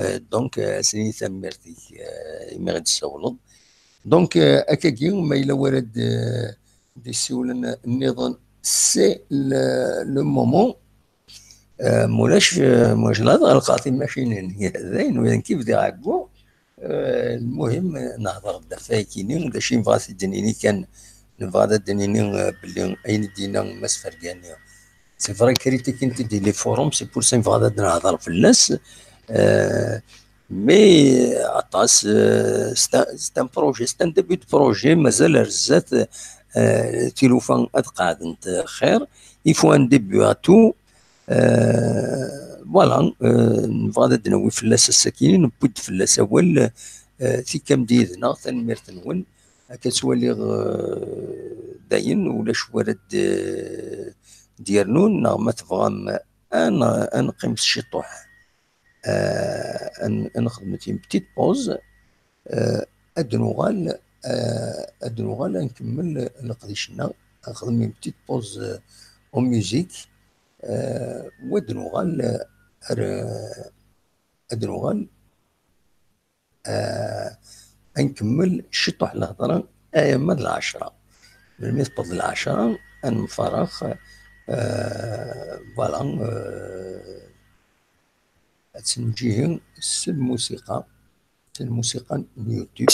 A: دونك سيني تنمرتيك ما غادي السولد. دونك اكاكي ما الا ورد دي سولنا النظام سي لو مومون مولاش لا القاطي ماشي هي زين وين كيف دي عقبو. المهم نهضر دفايكيني دا شي نبغى الدنيني كان نبغى الدنيني بلي اين دينا ماس فرقاني سي فري كريتي كنت دي لي فوروم سي بور سي نبغى نهضر في الناس. مي عطاس ستان بروجي ستان ديبي دو بروجي مازال رزات تيلوفان اتقعد انت خير يفو ان ديبي اتو فوالا نبغى دنوي فلاس الساكنين نبود فلاس اول في كم ديدنا تنميرت نون كتولي داين ولا شوارد ديالنون ما تبغى انا نقيم شي طوح نخدم بتيت بوز ادنوغال نكمل نقديشنا نخدم بتيت بوز او ميوزيك ودنوغال نكمل شطح الهضره ايام العشرة من مثبط العشرة نفرغ فوالا تنجيه الموسيقى اليوتيوب.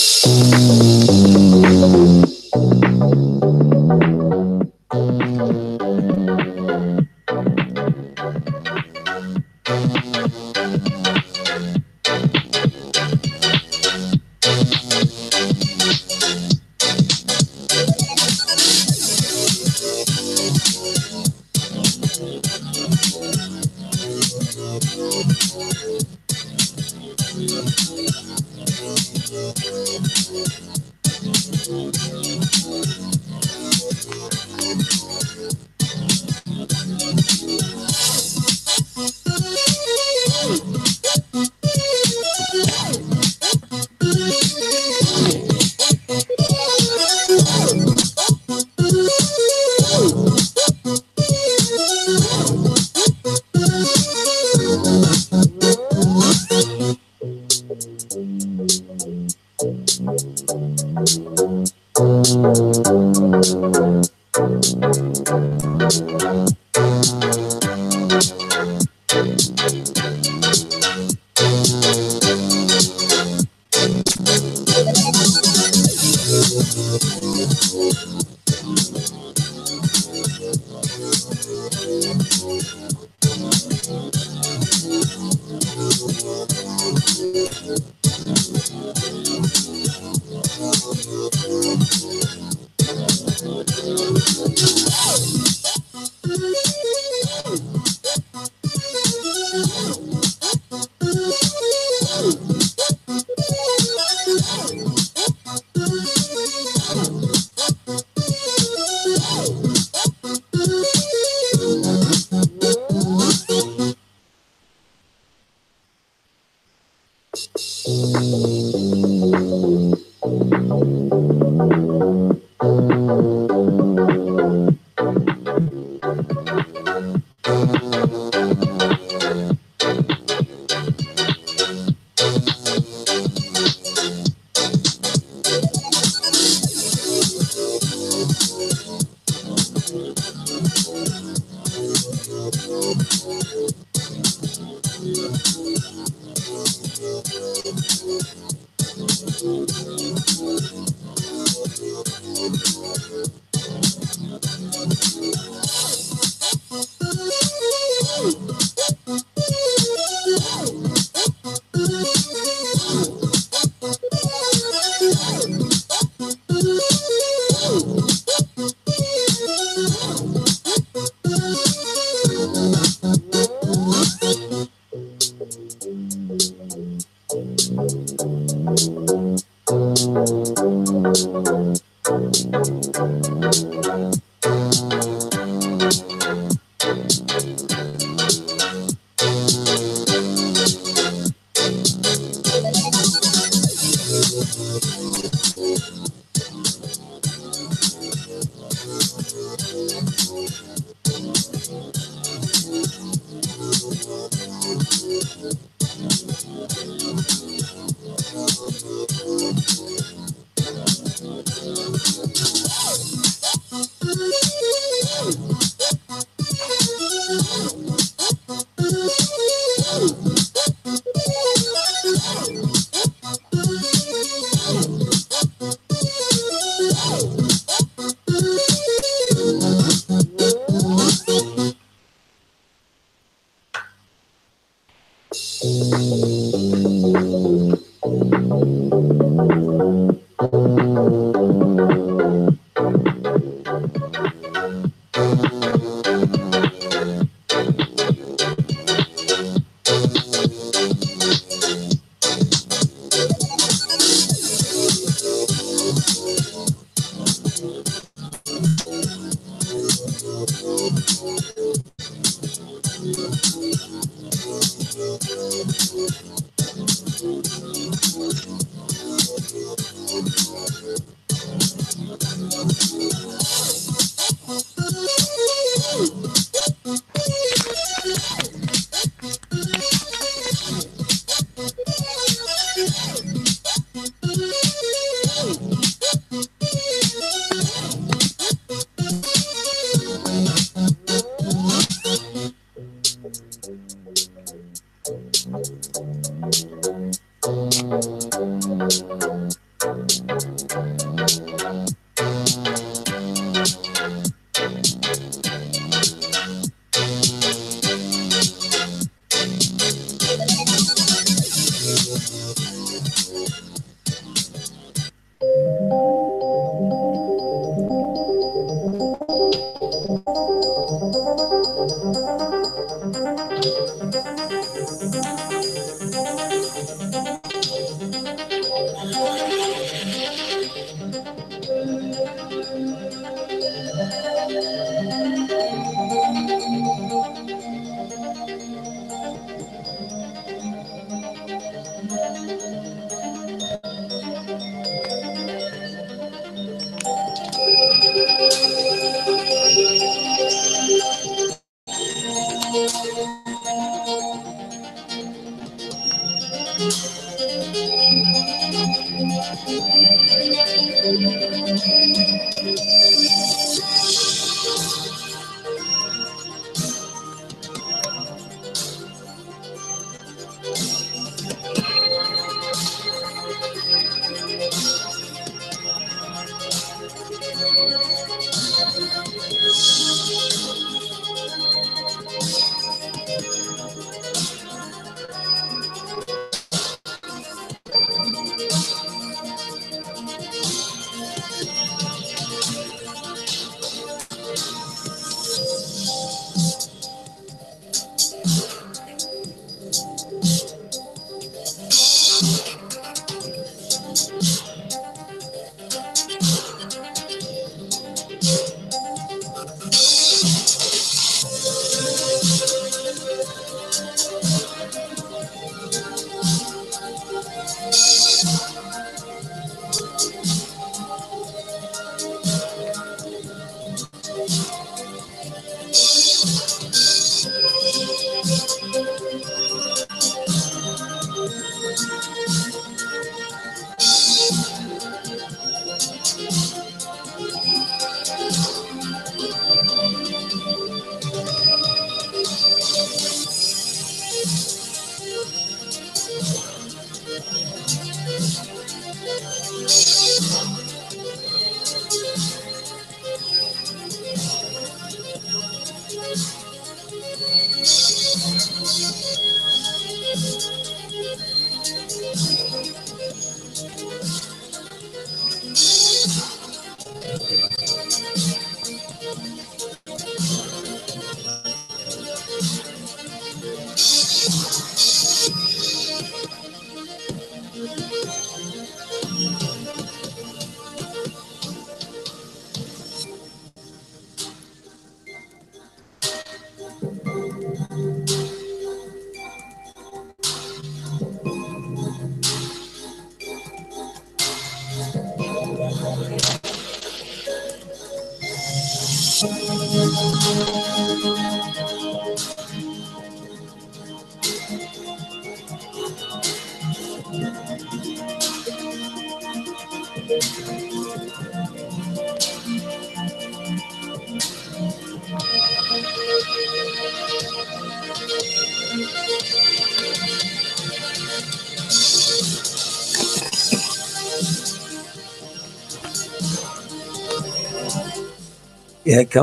A: هكا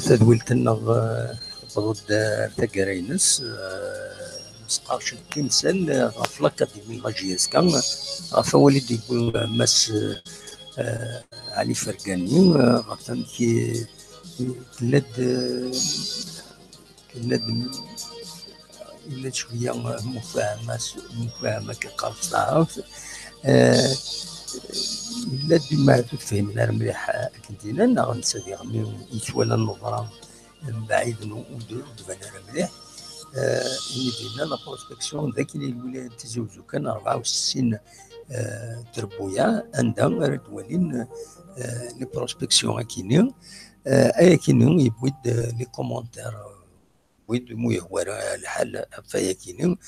A: تدويلتنا بغض تاكارينس مسقارش التمثال غف لاكاديمي لاجياسكا غف والد يقول ماس علي فرقاني غف كي كلاد شويه مفاهمه كقالت تعرف إلا ديما تفهمنا مليح كنتينا نغنسى ديغ يتولى النظرة من بعيد ودبنا مليح اللي دينا لا بروسبكسيون ذاك اللي الولايات تزوجو كان 64 تربويا عندها راه توالين لي بروسبكسيون كاينين كاينين يبويد لي كومونتير بويد ميهوار الحال فيا كاينين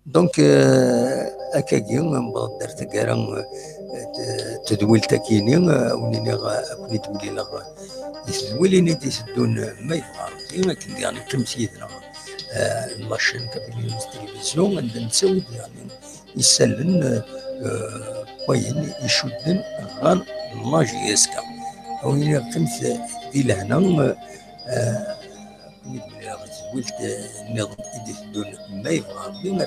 A: دونك اكاكي درت كارا تدويل تاكيني ونيني كوني تولي لا يسوليني تيسدون ما يبغى ما كندير يعني تمثيلنا لاشين كابيني تلفزيون عندنا نسوي يعني يسلن وين يشدن غان لاجيسكا وين قمت دي لهنا كوني تولي لا تزولت النظام يدي تدون ما يبغى بما